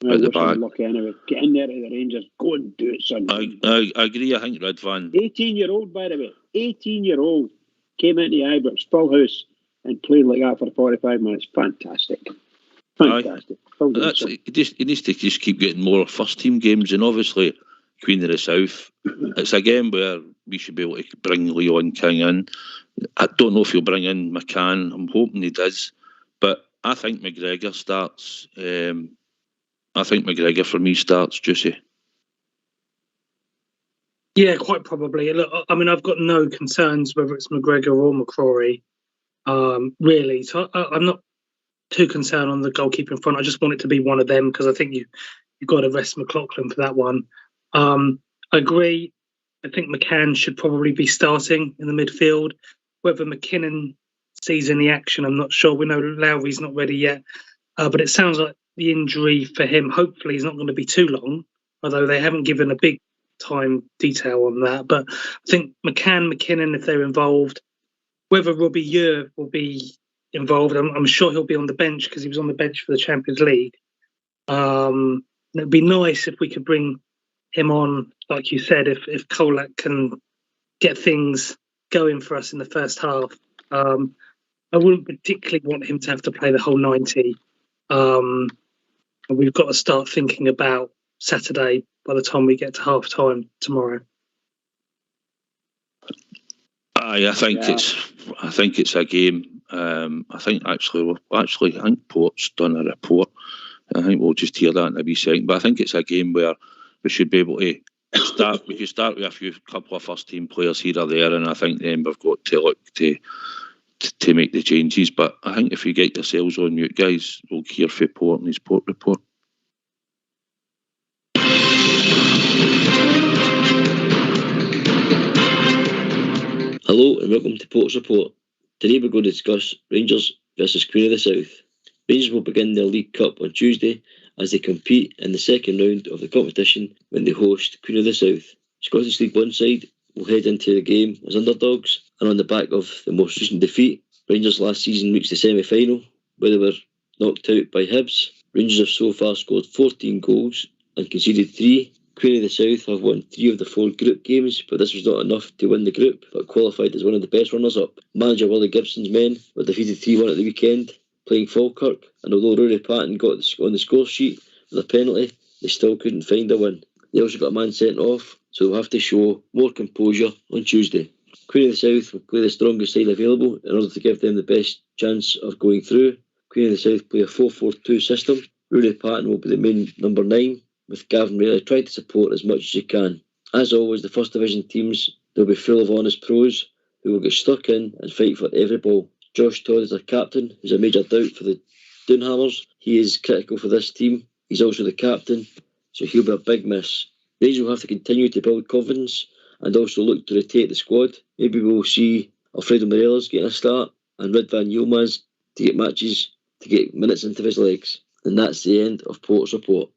At the back. Lucky anyway. Get in there to the Rangers. Go and do it, son. I agree. I think Ridvan. 18-year-old, by the way. 18-year-old came into the Ibrox full house and played like that for 45 minutes. Fantastic. He needs to just keep getting more first team games, and obviously Queen of the South, it's a game where we should be able to bring Leon King in. I don't know if he'll bring in McCann. I'm hoping he does, but I think McGregor starts. I think McGregor for me starts, Juicy. Yeah, quite probably. Look, I mean, I've got no concerns whether it's McGregor or McCrory, really. So I'm not too concerned on the goalkeeper in front. I just want it to be one of them, because I think you've got to rest McLaughlin for that one. I agree. I think McCann should probably be starting in the midfield. Whether McKinnon sees any action, I'm not sure. We know Lowry's not ready yet, but it sounds like the injury for him, hopefully, is not going to be too long, although they haven't given a big time detail on that. But I think McKinnon, if they're involved, whether Robbie Ure will be involved, I'm sure he'll be on the bench, because he was on the bench for the Champions League. It'd be nice if we could bring him on, like you said, if Kolak can get things going for us in the first half. I wouldn't particularly want him to have to play the whole 90. We've got to start thinking about Saturday by the time we get to half time tomorrow. I think it's a game. I think Port's done a report. I think we'll just hear that in a wee second. But I think it's a game where we should be able to start. We could start with a couple of first team players here or there, and I think then we've got to look to make the changes. But I think if you get yourselves on mute, guys, we'll hear from Port and his Port report. Hello and welcome to Port's Report. Today we're going to discuss Rangers versus Queen of the South. Rangers will begin their League Cup on Tuesday as they compete in the second round of the competition when they host Queen of the South. Scottish League One side will head into the game as underdogs, and on the back of the most recent defeat, Rangers last season reached the semi-final where they were knocked out by Hibs. Rangers have so far scored 14 goals and conceded 3. Queen of the South have won 3 of the 4 group games, but this was not enough to win the group, but qualified as one of the best runners-up. Manager Willie Gibson's men were defeated 3-1 at the weekend, playing Falkirk, and although Rory Patton got on the score sheet with a penalty, they still couldn't find a win. They also got a man sent off, so they'll have to show more composure on Tuesday. Queen of the South will play the strongest side available in order to give them the best chance of going through. Queen of the South play a 4-4-2 system. Rory Patton will be the main number 9, with Gavin Rayleigh trying to support as much as he can. As always, the First Division teams, they'll be full of honest pros who will get stuck in and fight for every ball. Josh Todd is their captain, who's a major doubt for the Doonhammers. He is critical for this team. He's also the captain, so he'll be a big miss. Rangers will have to continue to build confidence and also look to rotate the squad. Maybe we'll see Alfredo Morelos getting a start and Ridvan Yilmaz to get minutes into his legs. And that's the end of Port's Report.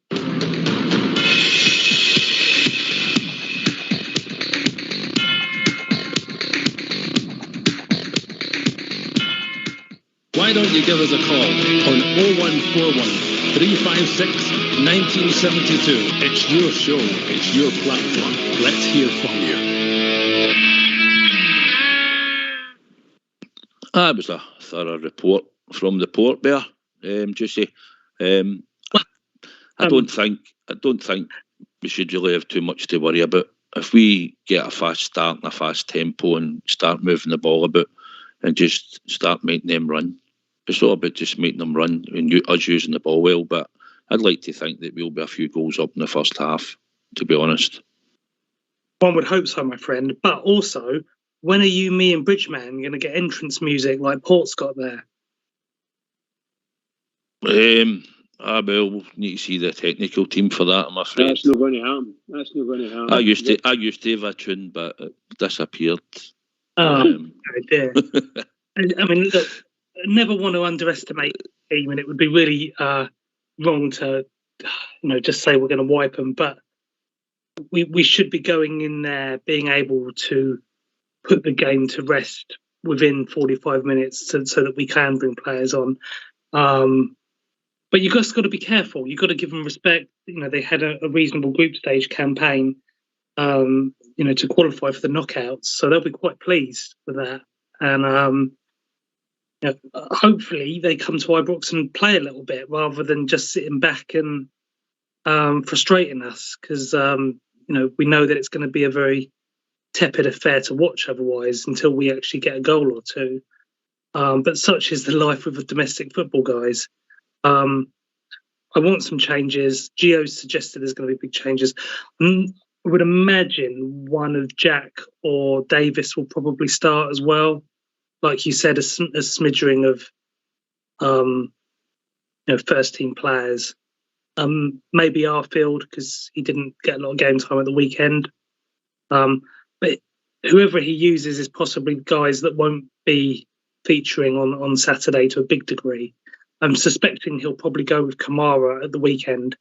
Why don't you give us a call on 0141 356 1972. It's your show, it's your platform. Let's hear from you. It was a thorough report from the Port there, Juicy. I don't think we should really have too much to worry about. If we get a fast start and a fast tempo and start moving the ball about and just start making them run. It's all about just making them run and us using the ball well, but I'd like to think that we'll be a few goals up in the first half, to be honest. One would hope so, my friend. But also, when are you, me and Bridgeman going to get entrance music like Port's got there? We'll need to see the technical team for that, I'm afraid. That's not going to happen. I used to have a tune, but it disappeared. Oh, dear. I mean, look, I never want to underestimate the team, and it would be really wrong to, just say we're going to wipe them. But we should be going in there being able to put the game to rest within 45 minutes, so that we can bring players on. But you've just got to be careful. You've got to give them respect. They had a reasonable group stage campaign, to qualify for the knockouts, so they'll be quite pleased with that. And hopefully they come to Ibrox and play a little bit rather than just sitting back and frustrating us, because we know that it's going to be a very tepid affair to watch otherwise until we actually get a goal or two. But such is the life of the domestic football, guys. I want some changes. Gio's suggested there's going to be big changes. I would imagine one of Jack or Davis will probably start as well. Like you said, a smidgering of first team players. Maybe Arfield, because he didn't get a lot of game time at the weekend. But whoever he uses is possibly guys that won't be featuring on Saturday to a big degree. I'm suspecting he'll probably go with Kamara at the weekend.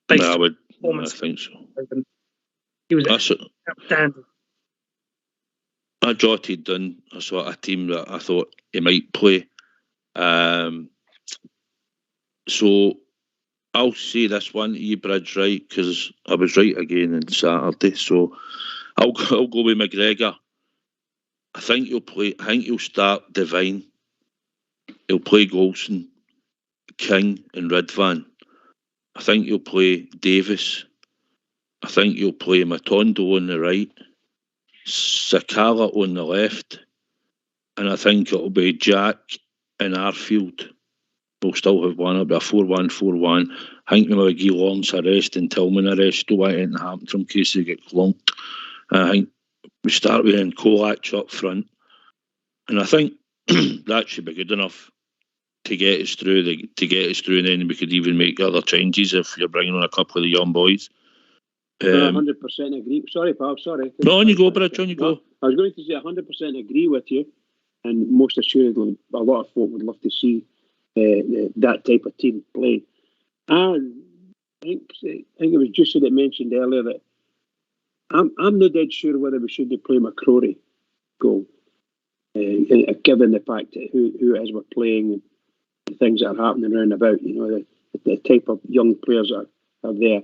I think so. He was outstanding. I jotted down a sort of team that I thought he might play. So I'll say this one, Bridge, right, because I was right again on Saturday. So I'll go with McGregor. I think he'll start Devine. He'll play Golson, King and Ridvan. I think he'll play Davis. I think he'll play Matondo on the right. Sakala on the left, and I think it'll be Jack and Arfield. We'll still have one. It'll be a 4-1-4-1. I think we might give Lawrence a rest and Tillman a rest. Don't want anything to happen to him in case they get clunked. I think we start with Kolach up front, and I think that should be good enough to get us through. And then we could even make other changes if you're bringing on a couple of the young boys. 100% agree. Sorry, pal. Sorry. No, on you go, Bridge. On you go. I was going to say 100% agree with you, and most assuredly, a lot of folk would love to see that type of team play. And I think it was Jussie that mentioned earlier that I'm not dead sure whether we should play McCrory goal, given the fact that who it is we're playing and the things that are happening around about. You know, the type of young players that are there.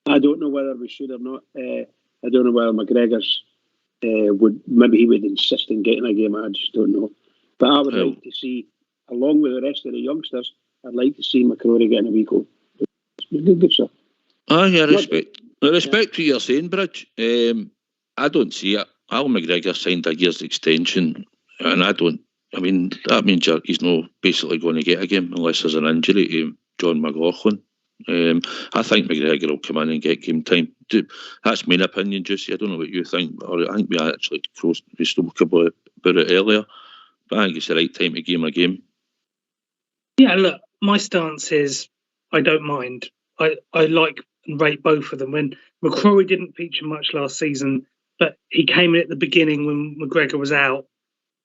I don't know whether we should or not. I don't know whether McGregor's he would insist on getting a game. I just don't know. But I would like to see, along with the rest of the youngsters, I'd like to see McCrory getting a wee goal. Good stuff. Yeah, respect what you're saying, Bridge. I don't see it. Al McGregor signed a year's extension, and that means he's not basically going to get a game unless there's an injury to John McLaughlin. I think McGregor will come in and get game time. That's my opinion, Jussie. I don't know what you think, or I think we actually spoke about it earlier, but I think it's the right time to give him a game. Yeah, look, my stance is I don't mind. I like and rate both of them. When McCrory didn't feature much last season, but he came in at the beginning when McGregor was out,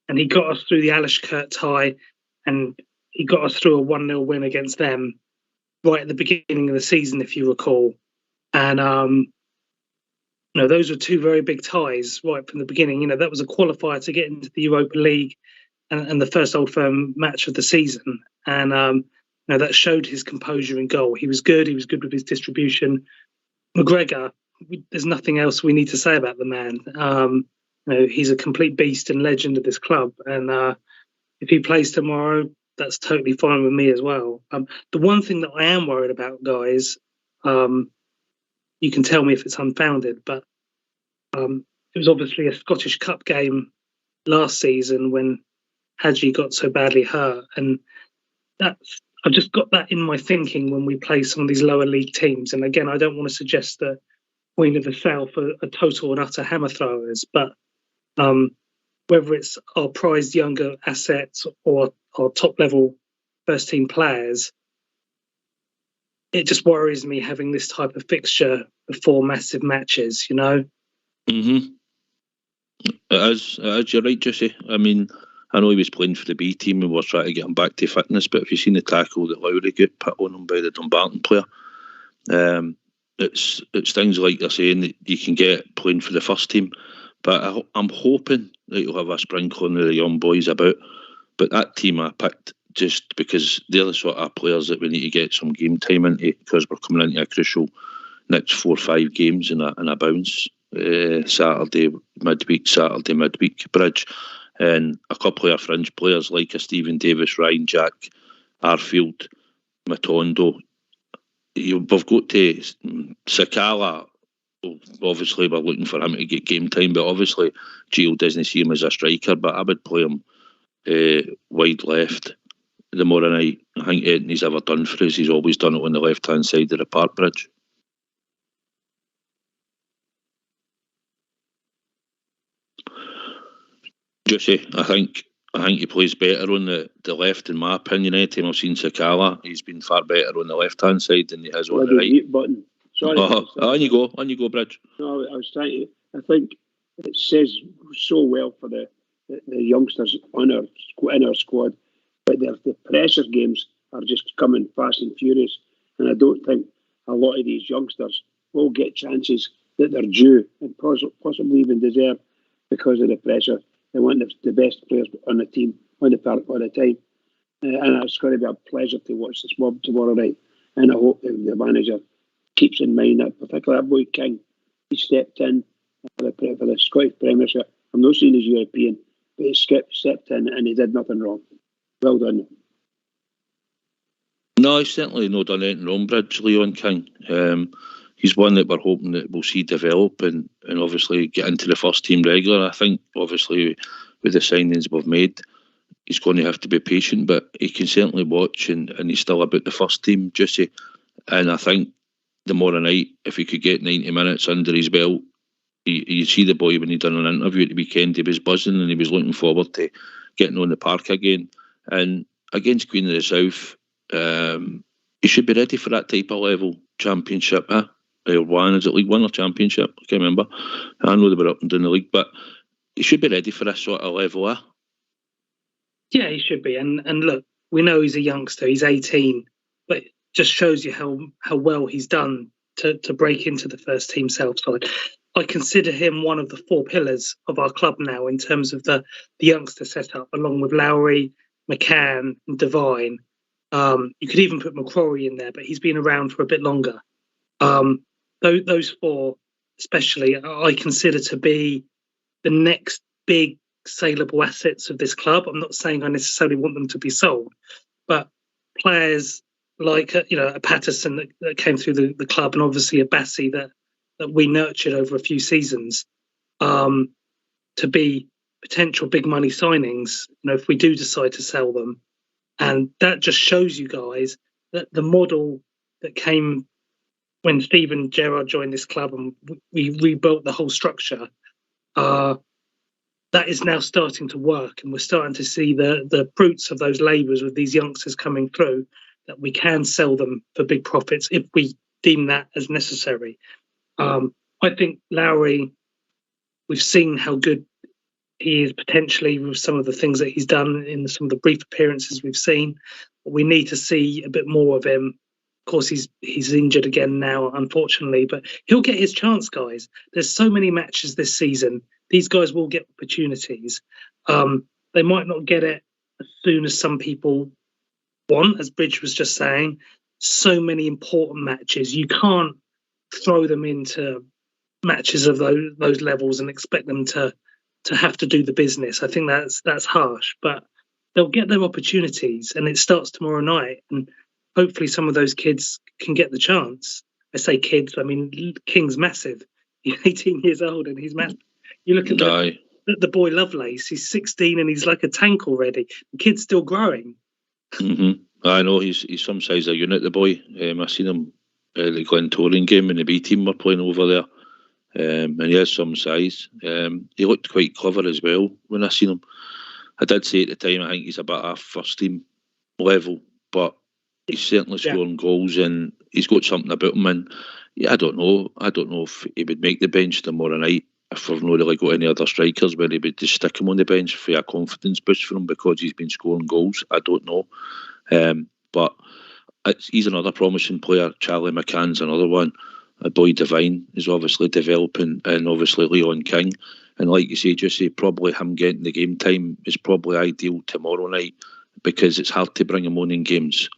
and he got us through the Alishkert tie, and he got us through a 1-0 win against them right at the beginning of the season, if you recall. And those were two very big ties right from the beginning. That was a qualifier to get into the Europa League and the first Old Firm match of the season. And that showed his composure in goal. He was good. He was good with his distribution. McGregor, there's nothing else we need to say about the man. He's a complete beast and legend of this club. And if he plays tomorrow, that's totally fine with me as well. The one thing that I am worried about, guys, you can tell me if it's unfounded, but it was obviously a Scottish Cup game last season when Hadji got so badly hurt. And I've just got that in my thinking when we play some of these lower league teams. And again, I don't want to suggest that Queen of the South are total and utter hammer throwers, but whether it's our prized younger assets or our top level first team players, it just worries me having this type of fixture before massive matches, Mm-hmm. It is, you're right, Jussie. I know he was playing for the B team and we're trying to get him back to fitness, but if you've seen the tackle that Lowry got put on him by the Dumbarton player, it's things like you're saying that you can get playing for the first team. But I'm hoping that you'll have a sprinkling of the young boys about. But that team I picked just because they're the sort of players that we need to get some game time into, because we're coming into a crucial next 4 or 5 games in a bounce. Saturday midweek Bridge. And a couple of fringe players like a Stephen Davis, Ryan Jack, Arfield, Matondo. We've got to Sakala. Obviously, we're looking for him to get game time, but obviously, Gio doesn't see him as a striker. But I would play him wide left. The more than I think Anthony's ever done for us, he's always done it on the left-hand side of the park, Bridge. Jussie, I think he plays better on the left, in my opinion. Anytime I've seen Sakala, he's been far better on the left-hand side than he has on the right. Button. Sorry. On you go, Bridge. No, I was trying to. I think it says so well for the youngsters in our squad, but the pressure games are just coming fast and furious, and I don't think a lot of these youngsters will get chances that they're due and possibly even deserve because of the pressure. They want the best players on the team on the park all the time, and it's going to be a pleasure to watch this mob tomorrow night. And I hope the manager keeps in mind that, particularly that boy King, he stepped in for the Scottish Premiership. I'm not saying he's European, but he stepped in and he did nothing wrong. Well done. No, he's certainly not done anything wrong, Bridge, Leon King. he's one that we're hoping that we'll see develop and obviously get into the first team regular. I think obviously with the signings we've made, he's going to have to be patient, but he can certainly watch and he's still about the first team, Juicy. And I think tomorrow night, if he could get 90 minutes under his belt, you see the boy when he done an interview at the weekend, he was buzzing and he was looking forward to getting on the park again. And against Queen of the South, he should be ready for that type of level championship. Or one, is it League One or Championship? I can't remember. I know they were up and down the league, but he should be ready for this sort of level. Yeah, he should be. And look, we know he's a youngster. He's 18, but it just shows you how well he's done to break into the first team South side. I consider him one of the four pillars of our club now in terms of the youngster setup, along with Lowry, McCann, and Devine. You could even put McCrory in there, but he's been around for a bit longer. Those four, especially, I consider to be the next big saleable assets of this club. I'm not saying I necessarily want them to be sold, but players like a Patterson that came through the club, and obviously a Bassi that we nurtured over a few seasons, to be potential big money signings, if we do decide to sell them. And that just shows you guys that the model that came when Steven Gerrard joined this club and we rebuilt the whole structure, that is now starting to work, and we're starting to see the fruits of those labours with these youngsters coming through, that we can sell them for big profits if we deem that as necessary. I think Lowry, we've seen how good he is potentially with some of the things that he's done in some of the brief appearances we've seen. We need to see a bit more of him. Of course, he's injured again now, unfortunately, but he'll get his chance, guys. There's so many matches this season. These guys will get opportunities. They might not get it as soon as some people want, as Bridge was just saying. So many important matches. You can't throw them into matches of those levels and expect them to have to do the business. I think that's harsh, but they'll get their opportunities, and it starts tomorrow night, and hopefully some of those kids can get the chance. I say kids, I mean King's massive. He's 18 years old and he's massive. You look at the boy Lovelace, he's 16 and he's like a tank already. The kid's still growing. Mm-hmm. I know he's some size of unit, the boy. I seen him at the Glentoran game and the B team were playing over there. And he has some size. He looked quite clever as well when I seen him. I did say at the time I think he's about a first team level, but he's certainly scoring goals and he's got something about him. And I don't know if he would make the bench tomorrow night if we've not really got any other strikers where he would just stick him on the bench for a confidence boost for him because he's been scoring goals. I don't know. But he's another promising player. Charlie McCann's another one. A boy Devine is obviously developing, and obviously Leon King. And like you say, Juicy, probably him getting the game time is probably ideal tomorrow night because it's hard to bring him on in games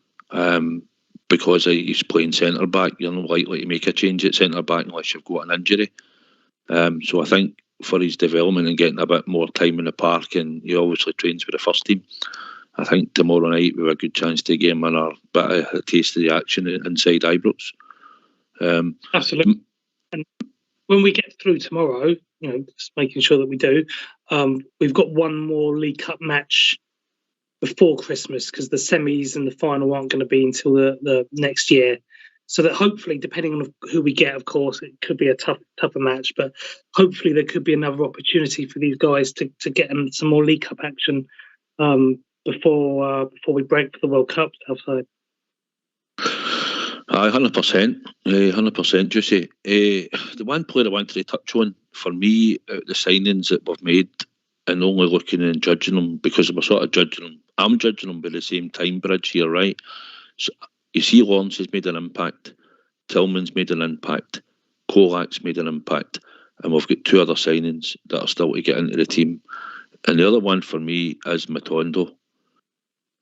because he's playing centre back. You're not likely to make a change at centre back unless you've got an injury. So I think for his development and getting a bit more time in the park, and he obviously trains with the first team, I think tomorrow night we have a good chance to get him in a bit of a taste of the action inside Ibrox. Absolutely. And when we get through tomorrow, just making sure that we do, we've got one more League Cup match before Christmas because the semis and the final aren't going to be until the next year. So that hopefully, depending on who we get, of course, it could be a tougher match, but hopefully there could be another opportunity for these guys to get in some more League Cup action before we break for the World Cup outside. 100%, Juicy. The one player I wanted to touch on, for me, the signings that we've made, and only looking and judging them, because we're sort of judging them, I'm judging them by the same time bridge here, right? So you see Lawrence has made an impact, Tillman's made an impact, Kolak's made an impact, and we've got two other signings that are still to get into the team. And the other one for me is Matondo.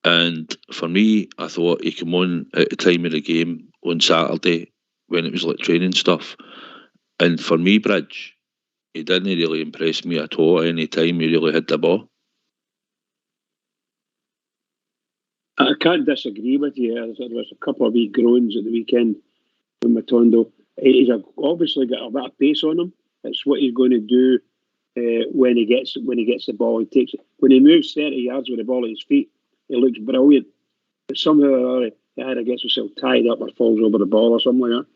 And for me, I thought he came on at the time of the game on Saturday when it was like training stuff. And for me, Bridge, he didn't really impress me at all any time he really hit the ball. I can't disagree with you. There was a couple of wee groans at the weekend from Matondo. He's obviously got a bit of pace on him. It's what he's going to do when he gets the ball. He takes it. When he moves 30 yards with the ball at his feet, he looks brilliant. But somehow or other, he either gets himself tied up or falls over the ball or something like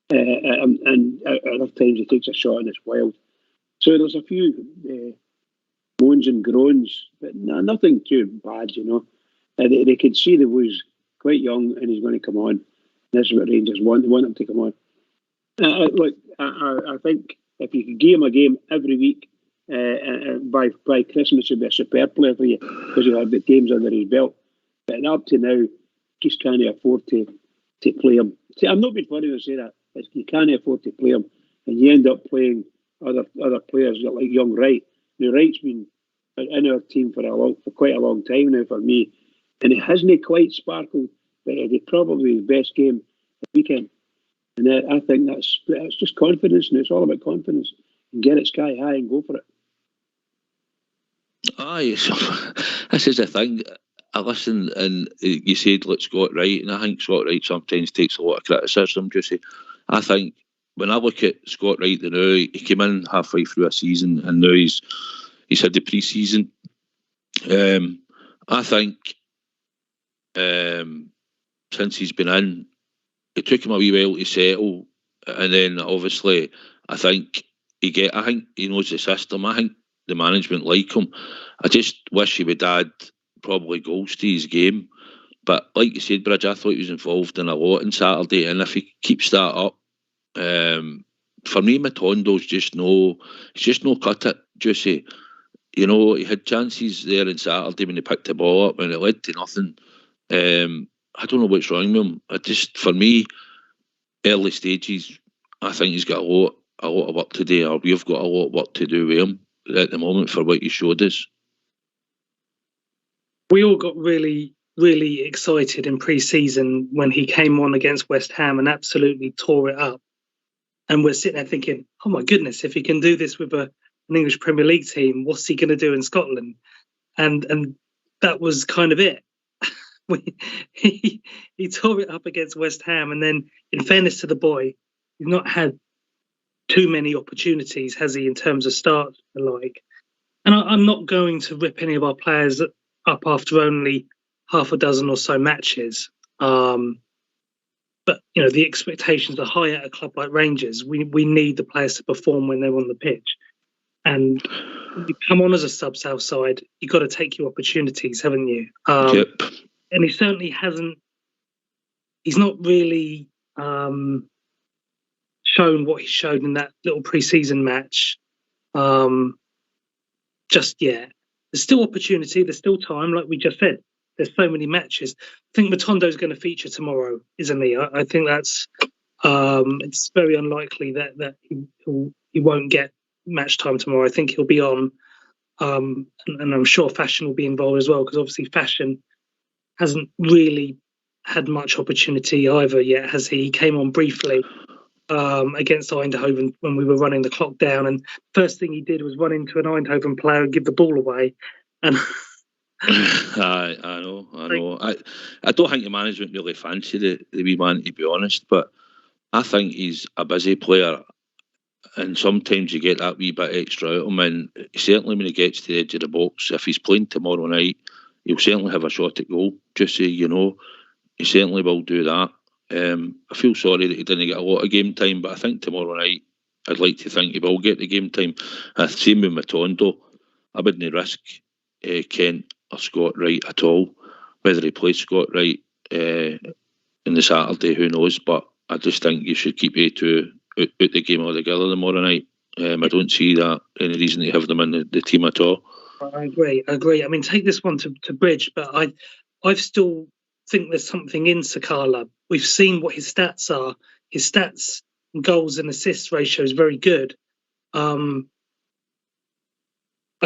that. And at other times he takes a shot and it's wild. So there's a few moans and groans, but nothing too bad, you know. They could see the was quite young and he's going to come on. That's what Rangers want. They want him to come on. Look, I think if you could give him a game every week, by Christmas he'd be a superb player for you because he'll have the games under his belt. But up to now, just can't afford to play him. See, I'm not being funny when I say that. You can't afford to play him, and you end up playing other players like young Wright. Now, Wright's been in our team for quite a long time now for me, and it hasn't quite sparkled, but it's probably his best game this weekend. And I think that's just confidence, and it's all about confidence. And get it sky high and go for it. Aye, so this is the thing. I listened and you said let Scott Wright, and I think Scott Wright sometimes takes a lot of criticism, Juicy. I think when I look at Scott Wright now, he came in halfway through a season and now he's had the pre-season. I think since he's been in, it took him a wee while to settle, and then obviously I think he knows the system. I think the management like him. I just wish he would add probably goals to his game. But like you said, Bridge, I thought he was involved in a lot on Saturday, and if he keeps that up, for me, Matondo's just no cut it, Juicy. You know, he had chances there on Saturday when he picked the ball up and it led to nothing. I don't know what's wrong with him. For me, early stages, I think he's got a lot of work to do, or we've got a lot of work to do with him at the moment for what he showed us. We all got really, really excited in pre-season when he came on against West Ham and absolutely tore it up. And we're sitting there thinking, oh my goodness, if he can do this with an English Premier League team, what's he going to do in Scotland? And that was kind of it. He tore it up against West Ham, and then, in fairness to the boy, he's not had too many opportunities, has he, in terms of starts alike? And I'm not going to rip any of our players up after only half a dozen or so matches. But you know, the expectations are high at a club like Rangers. We need the players to perform when they're on the pitch, and you come on as a sub South side, you've got to take your opportunities, haven't you? Yep. And he certainly hasn't. He's not really shown what he showed in that little pre-season match just yet. There's still opportunity. There's still time, like we just said. There's so many matches. I think Matondo's going to feature tomorrow, isn't he? I think that's. It's very unlikely that he won't get match time tomorrow. I think he'll be on, and I'm sure Fashion will be involved as well, because obviously Fashion hasn't really had much opportunity either yet, has he? He came on briefly against Eindhoven when we were running the clock down, and first thing he did was run into an Eindhoven player and give the ball away. And I know. I don't think the management really fancy the wee man, to be honest, but I think he's a busy player, and sometimes you get that wee bit extra out of him, and certainly when he gets to the edge of the box, if he's playing tomorrow night, he'll certainly have a shot at goal. Just so you know, he certainly will do that. I feel sorry that he didn't get a lot of game time, but I think tomorrow night, I'd like to think he will get the game time. Same with Matondo. I wouldn't risk Kent or Scott Wright at all. Whether he plays Scott Wright in the Saturday, who knows? But I just think you should keep A2 out the game altogether tomorrow night. I don't see that any reason to have them in the team at all. I agree. I mean, take this one to Bridge, but I still think there's something in Sakala. We've seen what his stats are. His stats, goals and assist ratio is very good. I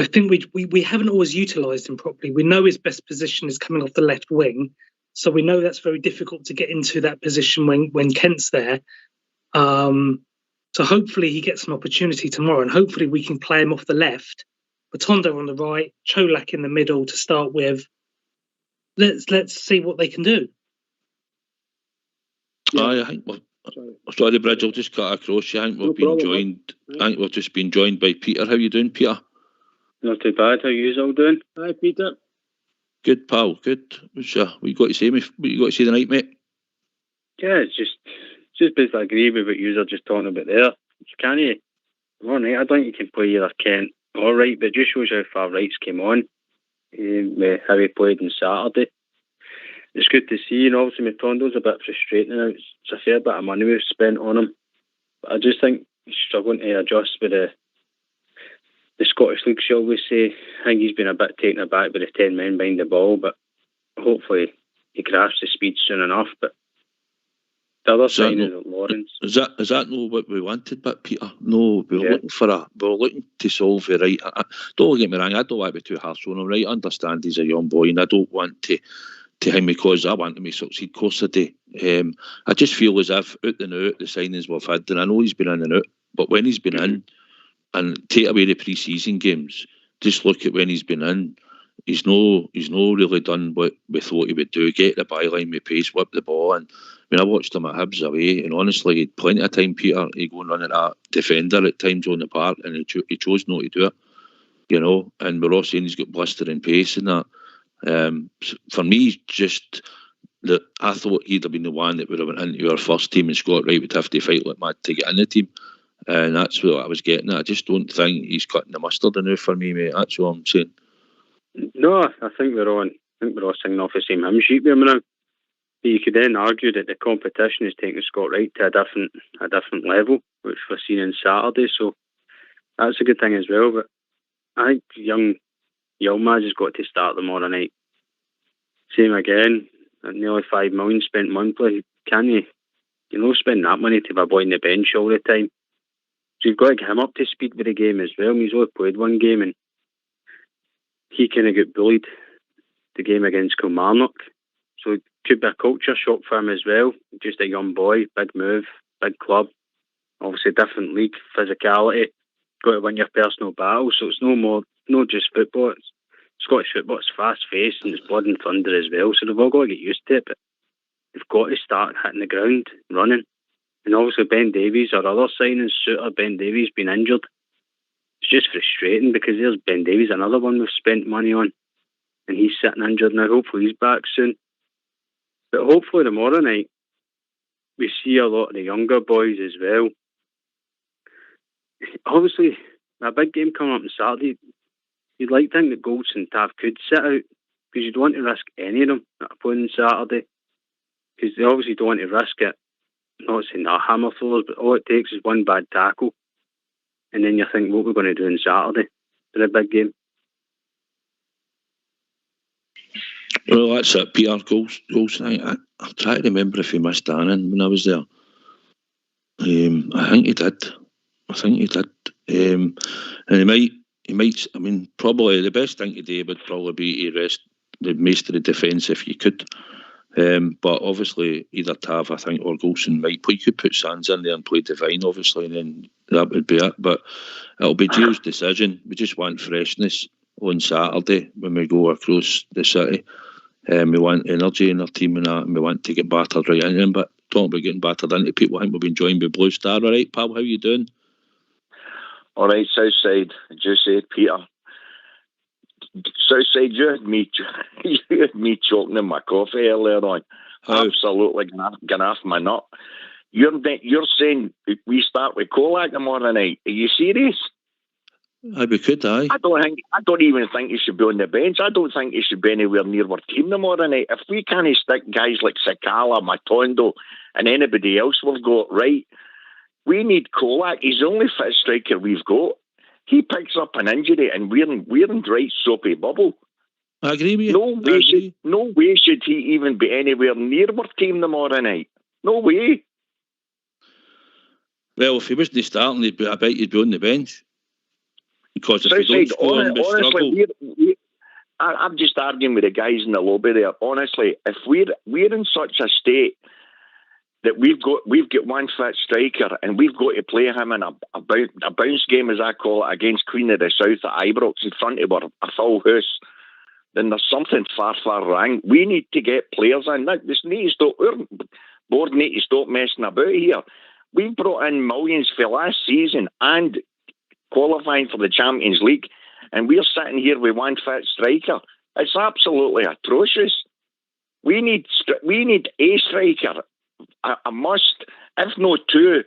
think we haven't always utilised him properly. We know his best position is coming off the left wing, so we know that's very difficult to get into that position when Kent's there. So hopefully he gets an opportunity tomorrow, and hopefully we can play him off the left, Matondo on the right, Cholak in the middle to start with. Let's see what they can do. Yeah. I think Sorry, Bridge, I'll just cut across you. I think we've just been joined by Peter. How you doing, Peter? Not too bad. How you all doing? Hi, Peter. Good, pal. Good. What you got to say, mate? What you got to say tonight, mate? Yeah, it's just basically agree with what you were just talking about there. Can you? All right, I don't think you can play either Kent or Wright, but it just shows how far Wright's came on, how he played on Saturday. It's good to see, and obviously Matondo's a bit frustrating now. It's a fair bit of money we've spent on him. But I just think he's struggling to adjust with the Scottish League, shall we say. I think he's been a bit taken aback by the 10 men behind the ball, but hopefully he grasps the speed soon enough. But the other side is Lawrence. Is that not what we wanted, but Peter? No, we were looking to solve it right. Don't get me wrong, I don't want to be too harsh on him, right? I understand he's a young boy and I don't want to him because I want him to succeed, of course I do. I just feel as if out and out the signings we've had, and I know he's been in and out, but when he's been in, and take away the pre-season games, just look at when he's been in, he's no really done what we thought he would do. Get the byline with pace, whip the ball, and I watched him at Hibs away, and honestly, he had plenty of time, Peter, he go and run at that defender at times on the park, and he chose not to do it, and we're all saying he's got blistering pace and that. For me, just that I thought he'd have been the one that would have went into our first team, and Scott Wright would have to fight like mad to get in the team, and that's what I was getting at. I just don't think he's cutting the mustard enough for me, mate. That's what I'm saying. No, I think we're all singing off the same hymn sheet with him now. You could then argue that the competition is taking Scott Wright to a different level, which we're seeing on Saturday. So that's a good thing as well. But I think young Yilmaz has got to start tomorrow night. Same again, at nearly 5 million spent monthly. Can you spend that money to have a boy on the bench all the time? So you've got to get him up to speed with the game as well. He's only played one game and he kind of got bullied the game against Kilmarnock. So it could be a culture shock for him as well. Just a young boy, big move, big club. Obviously different league, physicality. Got to win your personal battle. So it's not just football. It's Scottish football. It's fast-paced and it's blood and thunder as well. So they've all got to get used to it. But they've got to start hitting the ground, running. And obviously Ben Davies, our other signings, Suter, Ben Davies, been injured. It's just frustrating because there's Ben Davies, another one we've spent money on, and he's sitting injured now. Hopefully he's back soon. But hopefully tomorrow night we see a lot of the younger boys as well. Obviously, a big game coming up on Saturday, you'd like to think that Goldson and Tav could sit out because you don't want to risk any of them that are playing on Saturday because they obviously don't want to risk it. Not saying they're hammer throwers, but all it takes is one bad tackle and then you think, what we're going to do on Saturday for a big game. Well, that's it, Peter. Goalson. I try to remember if he missed Annan when I was there. I think he did. And he might. I mean, probably the best thing to do would probably be to rest the most of the defence if you could. But obviously, either Tav, I think, or Goalson might play. You could put Sands in there and play Devine, obviously, and then that would be it. But it'll be Gio's decision. We just want freshness on Saturday when we go across the city. We want energy in our team and that, and we want to get battered right into them. But talking about getting battered into people, I think we've been joined by Blue Star. All right, pal, how you doing? All right, Southside, just said Peter. Southside, you had me choking in my coffee earlier on. How? Absolutely going off my nut. You're saying we start with Kolak tomorrow night. Are you serious? We could, aye. I don't even think he should be on the bench. I don't think he should be anywhere near our team tomorrow night. If we can't stick guys like Sakala, Matondo, and anybody else we've got right, we need Kolak. He's the only fit striker we've got. He picks up an injury and we're in Wright's soapy bubble. I agree with you. No way should he even be anywhere near our team tomorrow night. No way. Well, if he wasn't starting, I bet he'd be on the bench. Because if you don't score and we struggle... I'm just arguing with the guys in the lobby there. Honestly, if we're in such a state that we've got one fit striker and we've got to play him in a bounce game, as I call it, against Queen of the South at Ibrox in front of a full house, then there's something far, far wrong. We need to get players in. This needs to... board need to stop messing about here. We brought in millions for last season and qualifying for the Champions League, and we're sitting here with one fit striker. It's absolutely atrocious. We need a striker, a must, if not two.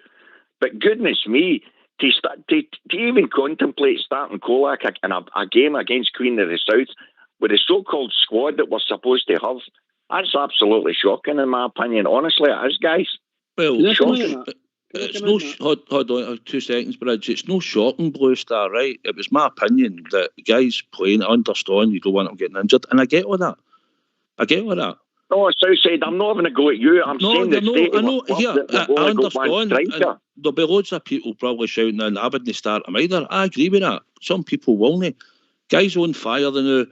But goodness me, to even contemplate starting Kolak in a game against Queen of the South with the so-called squad that we're supposed to have, that's absolutely shocking in my opinion. Honestly, it is, guys. Well, shocking. It's no hold on 2 seconds, Bridge. It's no shocking, Blue Star, right? It was my opinion that guys playing, I understand you don't want them getting injured, and I get all that. No, Southside, I'm not having to go at you. I'm saying that I know. Here, I understand. And there'll be loads of people probably shouting, and I wouldn't start them either. I agree with that. Some people won't. Guys on fire, they know.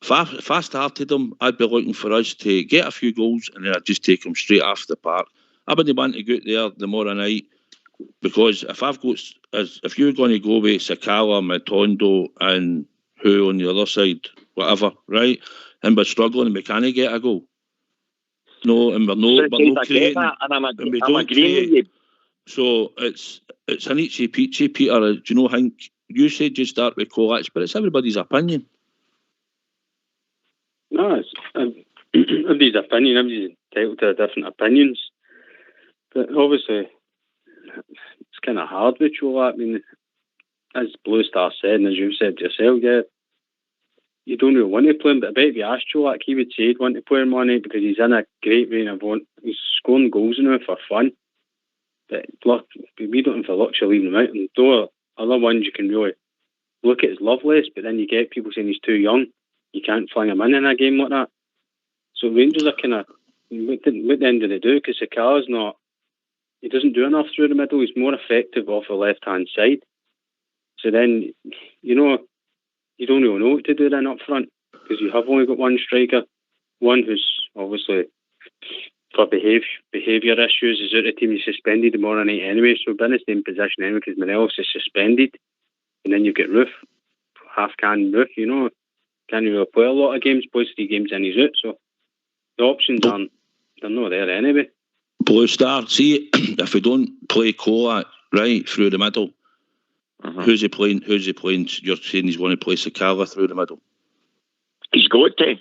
If I started them, I'd be looking for us to get a few goals, and then I'd just take them straight off the park. I wouldn't want to go out there tomorrow night, because if you're going to go with Sakala, Matondo, and who on the other side, whatever, right? And we're struggling and we can't get a goal. No, and we're not creating. And we don't create. So it's an itchy peachy, Peter. Do you know, Hank? You said you start with Kovacs, but it's everybody's opinion. No, it's everybody's opinion. Everybody's entitled to different opinions. But obviously, it's kind of hard with Cholak. I mean, as Blue Star said, and as you've said yourself, yeah, you don't really want to play him. But I bet if you asked Cholak, he would say he'd want to play him on it because he's in a great vein of he's scoring goals now for fun. But look, we don't have the luxury of leaving him out. And though other ones you can really look at as Lovelace, but then you get people saying he's too young. You can't fling him in a game like that. So Rangers are kind of, what the end do they do? Because Sakala's not, he doesn't do enough through the middle. He's more effective off the left-hand side. So then, you don't really know what to do then up front, because you have only got one striker, one who's obviously for behaviour issues is out of the team. He's suspended tomorrow night anyway, so we're in the same position anyway because Morelos is suspended. And then you've got Roof, half-can Roof, can't really play a lot of games, plays 3 games and he's out, so the options they're not there anyway. Blue Star, see, if we don't play Kolak right through the middle, who's he playing? You're saying he's going to play Sakala through the middle? He's got to.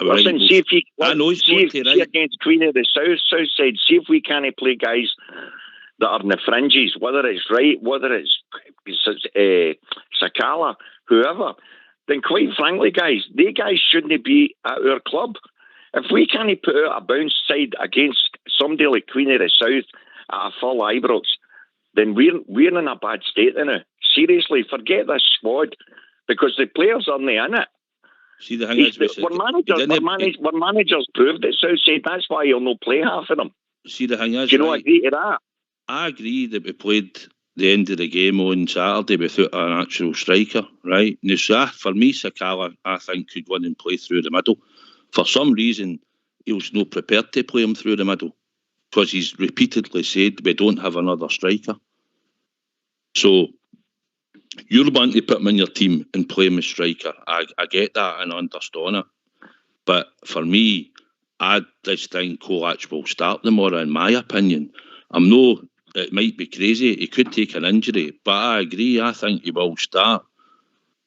Listen, see if he. I know he's got to, right? Against Queen of the South side, see if we can't play guys that are in the fringes, whether it's Wright, whether it's Sakala, whoever. Then quite frankly, guys, they guys shouldn't be at our club. If we can't put out a bounce side against somebody like Queen of the South at a full Ibrox, then we're in a bad state now. Seriously, forget this squad, because the players aren't in it. See, the thing is, we're managers proved it, Southside. That's why you'll not play half of them. See, the thing is, do you not agree to that? I agree that we played the end of the game on Saturday without an actual striker, right? Now, for me, Sakala, I think, could go in and play through the middle. For some reason, he was not prepared to play him through the middle, because he's repeatedly said we don't have another striker. So you're wanting to put him in your team and play him as striker. I get that and I understand it. But for me, I just think Kolak will start tomorrow, in my opinion. It might be crazy. He could take an injury, but I agree. I think he will start.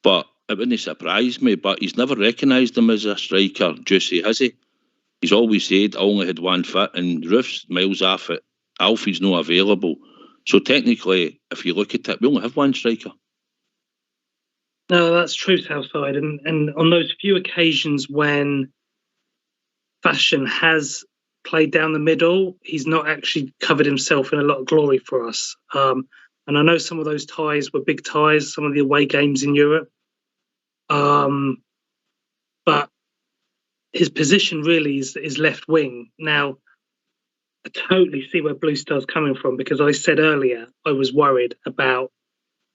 But it wouldn't surprise me. But he's never recognised him as a striker, Juicy, has he? He's always said, I only had one fit, and Roof's miles off it. Alfie's not available. So technically, if you look at it, we only have one striker. No, that's true, Southside. And on those few occasions when Fashion has played down the middle, he's not actually covered himself in a lot of glory for us. And I know some of those ties were big ties, some of the away games in Europe. But his position really is left wing. Now, I totally see where Blue Star's coming from, because I said earlier I was worried about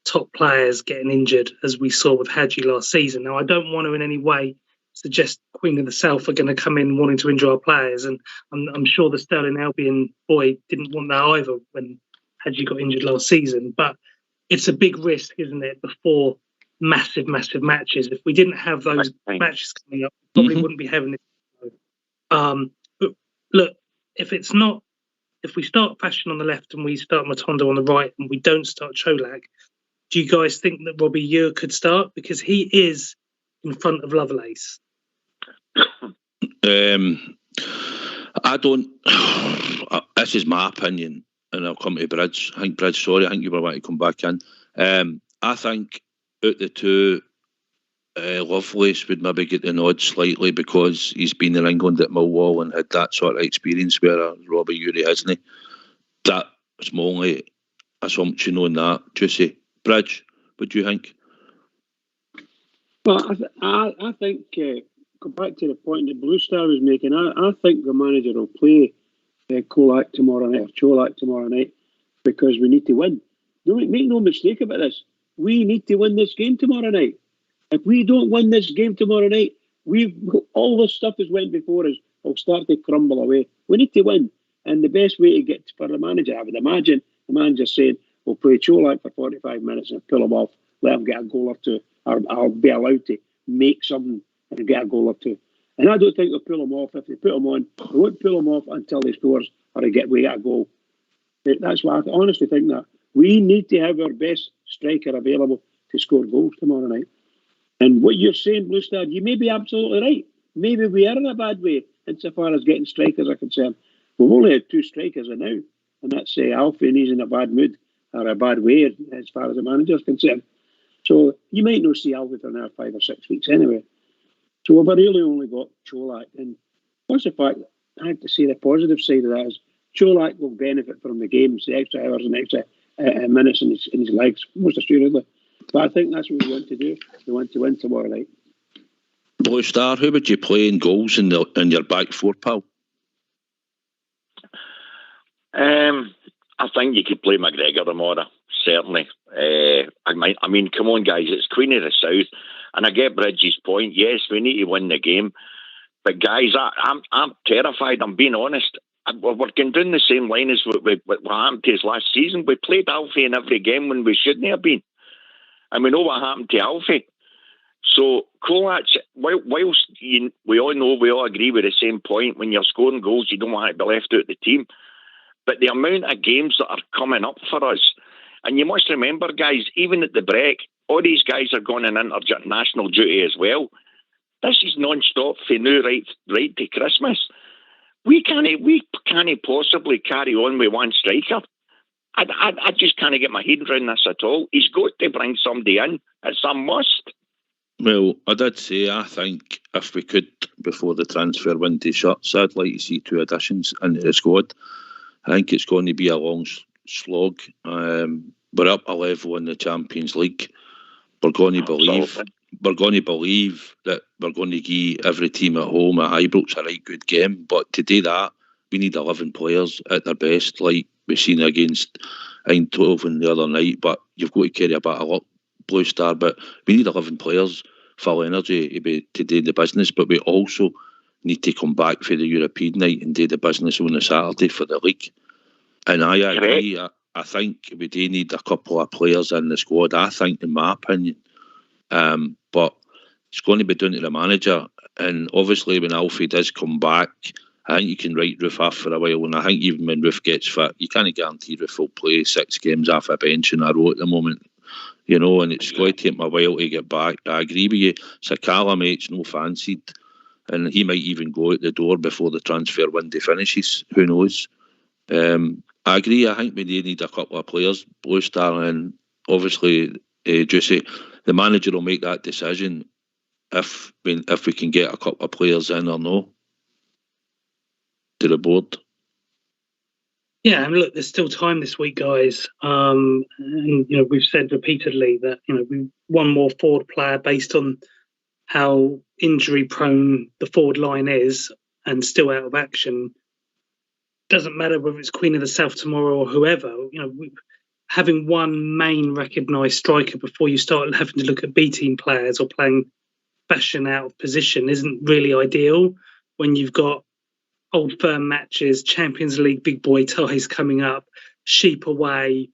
top players getting injured, as we saw with Hadji last season. Now, I don't want to in any way suggest Queen of the South are going to come in wanting to injure our players, and I'm sure the Sterling Albion boy didn't want that either when Hadji got injured last season. But it's a big risk, isn't it, before massive matches? If we didn't have those matches coming up, we probably wouldn't be having this. But look, if we start Fashion on the left and we start Matondo on the right and we don't start Cholak, do you guys think that Robbie Ure could start? Because he is in front of Lovelace. I don't. This is my opinion, and I'll come to Bridge. I think Bridge. Sorry, I think you were wanting to come back in. I think out the two, Lovelace would maybe get the nod slightly because he's been in England at Millwall and had that sort of experience where Robbie Ure hasn't. That's my only assumption on that. Juicy. Bridge, what do you think? Well, I think, go back to the point that Blue Star was making, I think the manager will play Cholak tomorrow night or Cholak tomorrow night because we need to win. Don't make no mistake about this. We need to win this game tomorrow night. If we don't win this game tomorrow night, all the stuff that's went before us will start to crumble away. We need to win. And the best way to get for the manager, I would imagine, the manager saying, we'll play Cholak for 45 minutes and pull him off, let him get a goal or two, or I'll be allowed to make something and get a goal or two. And I don't think they'll pull him off. If they put him on, they won't pull him off until he scores or we get a goal. That's why I honestly think that. We need to have our best striker available to score goals tomorrow night. And what you're saying, Blue Star, you may be absolutely right. Maybe we are in a bad way insofar as getting strikers are concerned. We've only had 2 strikers now, and that's Alfie, and he's in a bad mood or a bad way as far as the manager's concerned. So you might not see Alfie for another 5 or 6 weeks anyway. So we've really only got Cholak. And what's the fact, I have to say the positive side of that is Cholak will benefit from the games, the extra hours and extra minutes in his legs, most assuredly. But I think that's what we want to do. We want to win tomorrow night. Blue Star, who would you play in goals in your back four, pal? I think you could play McGregor tomorrow, certainly. I mean, come on, guys, it's Queen of the South. And I get Bridges' point. Yes, we need to win the game. But, guys, I'm terrified. I'm being honest. We're going down the same line as what happened to us last season. We played Alfie in every game when we shouldn't have been. And we know what happened to Alfie. So, Cholak, whilst we all know, we all agree with the same point, when you're scoring goals, you don't want to be left out of the team. But the amount of games that are coming up for us, and you must remember, guys, even at the break, all these guys are going on international duty as well. This is non-stop for now right to Christmas. We can't possibly carry on with one striker. I just can't get my head around this at all. He's got to bring somebody in. It's a must. Well, I did say, I think if we could, before the transfer window shuts, I'd like to see 2 additions into the squad. I think it's going to be a long slog. We're up a level in the Champions League. We're going to believe that we're going to give every team at home at Ibrox a right good game. But to do that, we need 11 players at their best, like we've seen against Eindhoven the other night. But you've got to carry a bit of luck, Blue Star. But we need 11 players, full energy to do the business. But we also need to come back for the European night and do the business on the Saturday for the league. And I agree. I think we do need a couple of players in the squad, I think, in my opinion. But it's going to be down to the manager. And obviously, when Alfie does come back, I think you can write Roof off for a while. And I think even when Roof gets fit, you can't guarantee Roof will play 6 games off a bench in a row at the moment. You know, and it's going to take him a while to get back. I agree with you. Sakala, mate's no fancied. And he might even go out the door before the transfer window finishes. Who knows? I agree. I think we do need a couple of players, Blue Star, and obviously, Juicy, the manager will make that decision if we can get a couple of players in or no to the board. Yeah, and look, there's still time this week, guys. And we've said repeatedly that we one more forward player based on how injury prone the forward line is and still out of action. Doesn't matter whether it's Queen of the South tomorrow or whoever. Having one main recognised striker before you start having to look at B team players or playing Fashion out of position isn't really ideal when you've got Old Firm matches, Champions League big boy ties coming up, Sheep away.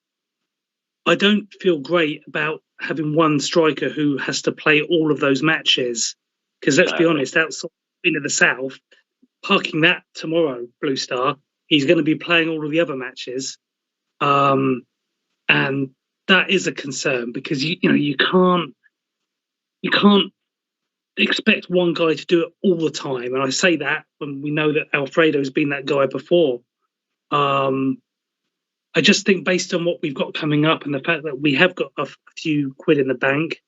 I don't feel great about having one striker who has to play all of those matches. Because let's be honest, outside Queen of the South, parking that tomorrow, Blue Star, he's going to be playing all of the other matches, and that is a concern because you can't expect one guy to do it all the time. And I say that when we know that Alfredo's been that guy before. I just think based on what we've got coming up and the fact that we have got a few quid in the bank,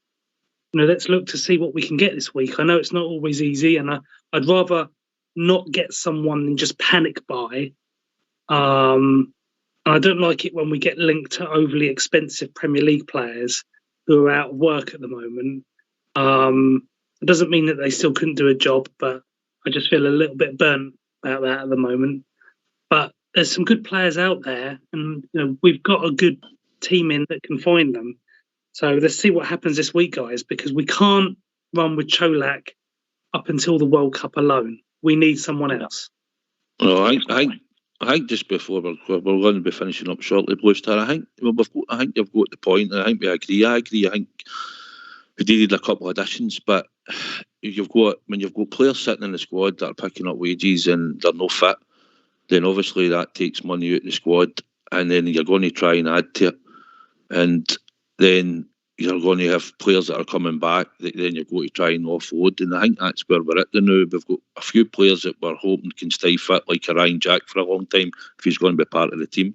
let's look to see what we can get this week. I know it's not always easy, and I'd rather not get someone than just panic buy. And I don't like it when we get linked to overly expensive Premier League players who are out of work at the moment. It doesn't mean that they still couldn't do a job, but I just feel a little bit burnt about that at the moment. But there's some good players out there, and we've got a good team in that can find them. So let's see what happens this week, guys, because we can't run with Cholak up until the World Cup alone. We need someone else. No, I think just before we're going to be finishing up shortly, Blue Star, I think you've got the point, and I think we agree. I think we needed a couple of additions, but when you've got players sitting in the squad that are picking up wages and they're no fit, then obviously that takes money out of the squad, and then you're going to try and add to it, and then you're going to have players that are coming back that then you're going to try and offload, and I think that's where we're at now. We've got a few players that we're hoping can stay fit, like a Ryan Jack for a long time, if he's going to be part of the team.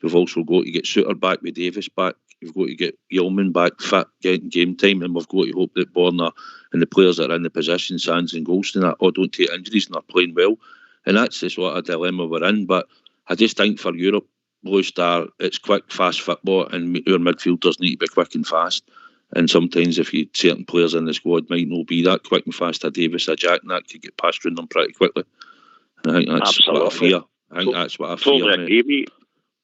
We've also got to get Suter back with Davis back. We've got to get Yeoman back fit, getting game time, and we've got to hope that Borna and the players that are in the position, Sands and Golston, all don't take injuries and are playing well. And that's the sort of dilemma we're in. But I just think for Europe, Blue Star, it's quick, fast football, and our midfielders need to be quick and fast. And sometimes if certain players in the squad might not be that quick and fast, a Davis, a Jack, and that could get passed around them pretty quickly. And I think that's Absolutely. what I fear. I think that's what I fear. Totally agree with you.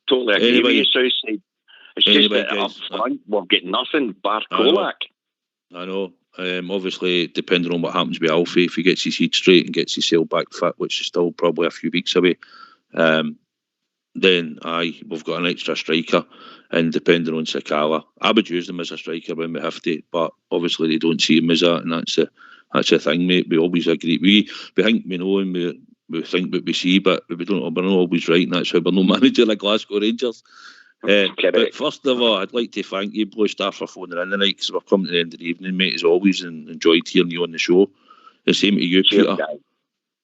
Totally agree with you, Southside. It's just that up front, we've got nothing bar Cholak. I know. Obviously, depending on what happens with Alfie, if he gets his heat straight and gets his sail back fit, which is still probably a few weeks away, then we've got an extra striker. And depending on Sakala, I would use them as a striker when we have to, but obviously they don't see him as that, and that's the thing, mate. We always agree. We think we know and we think what we see, but we don't. We're not always right, and that's why we're no manager like Glasgow Rangers. But first of all, I'd like to thank you, Blue Star, for phoning in tonight, because we're coming to the end of the evening, mate, as always, and enjoyed hearing you on the show. The same to you, Peter.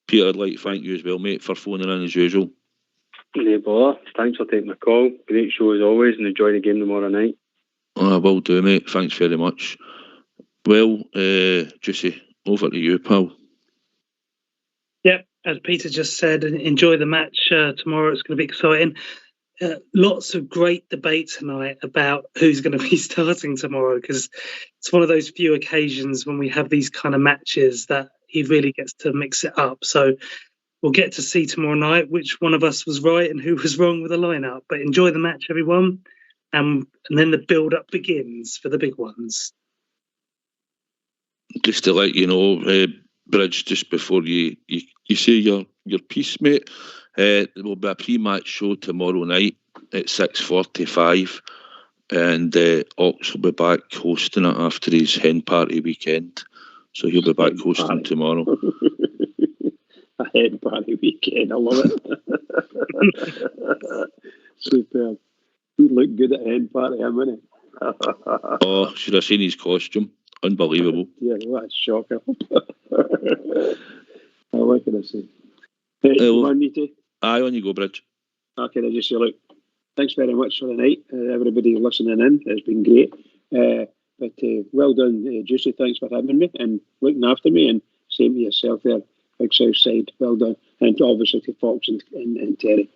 Peter, I'd like to thank you as well, mate, for phoning in as usual. No bother. Thanks for taking my call. Great show as always, and enjoy the game tomorrow night. I will do, mate. Thanks very much. Well, Juicy, over to you, pal. Yep, as Peter just said, enjoy the match tomorrow. It's going to be exciting. Lots of great debate tonight about who's going to be starting tomorrow, because it's one of those few occasions when we have these kind of matches that he really gets to mix it up. So we'll get to see tomorrow night which one of us was right and who was wrong with the lineup. But enjoy the match, everyone, and then the build-up begins for the big ones. Just to let you know, Bridge, just before you say your piece, mate, there will be a pre-match show tomorrow night at 6:45, and Ox will be back hosting it after his hen party weekend, so he'll be back hosting tomorrow. A hen party weekend, I love it. Superb. He'd look good at a hen party, wouldn't he? Oh, should have seen his costume. Unbelievable. Yeah, what a shocker. What can I say? Hey, you want me to? Aye, on you go, Bridge. Okay, I just say, look, thanks very much for the night. Everybody listening in, it's been great. But well done, Juicy. Thanks for having me and looking after me, and same to yourself there, Big South Side. Well done. And obviously to Fox and Terry.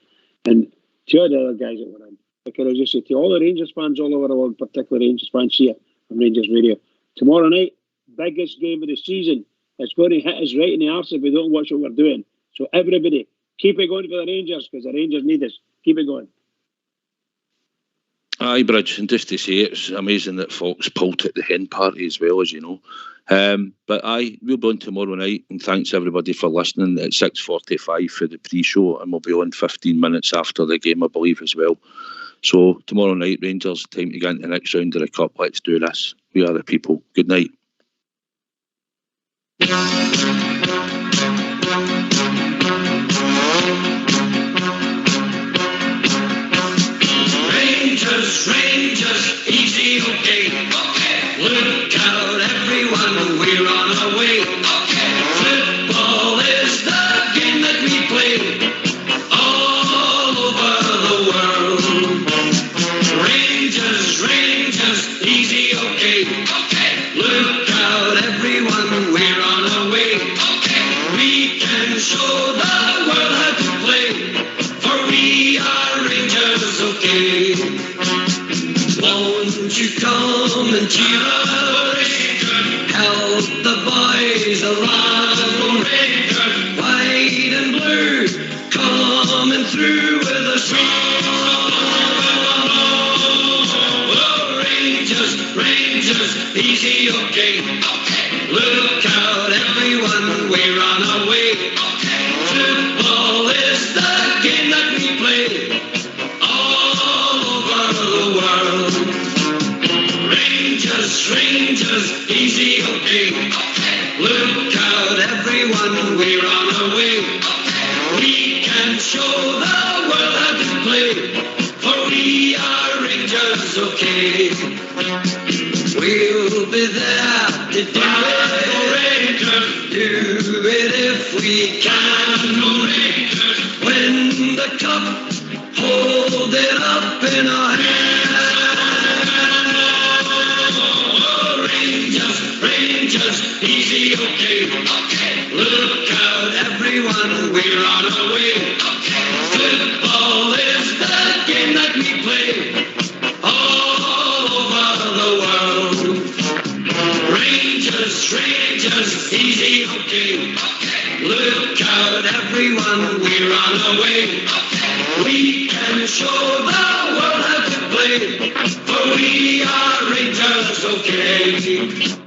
And to all the other guys that were in. Because I just say to all the Rangers fans all over the world, particularly Rangers fans here on Rangers Radio, tomorrow night, biggest game of the season. It's going to hit us right in the arse if we don't watch what we're doing. So everybody, keep it going for the Rangers, because the Rangers need us. Keep it going. Aye, Bridge, and just to say, it's amazing that Fox pulled at the hen party as well, as you know. But aye, we'll be on tomorrow night, and thanks everybody for listening at 6:45 for the pre-show, and we'll be on 15 minutes after the game, I believe, as well. So tomorrow night, Rangers, time to get into the next round of the Cup. Let's do this. We are the people. Good night. Rangers, Rangers, easy, okay. Look out, everyone, we're on our way. Football is the game that we play all over the world. Rangers, Rangers, easy, okay. Look out, everyone, we're on our way. We can show the world how to play, for we are Rangers, okay. Won't you come and cheer us? Help the boys along. White and blue, coming through with a song. Oh, Rangers, Rangers, easy, okay. Look out, everyone, we're on our way. Football is the game that we play all over the world. Rangers, Rangers, easy, okay. Look out, everyone, we're on our way. We can show the world how to play, for we are Rangers, okay. We'll be there to do it, do it if we can. Win the cup, hold it up in our hands. Oh, Rangers, Rangers, easy, okay. Look out, everyone, we're on our way. Football is the game that we play all over the world. Rangers, Rangers, easy, okay. Look out, everyone, we're on our way. We can show the world how to play, for we are Rangers, okay.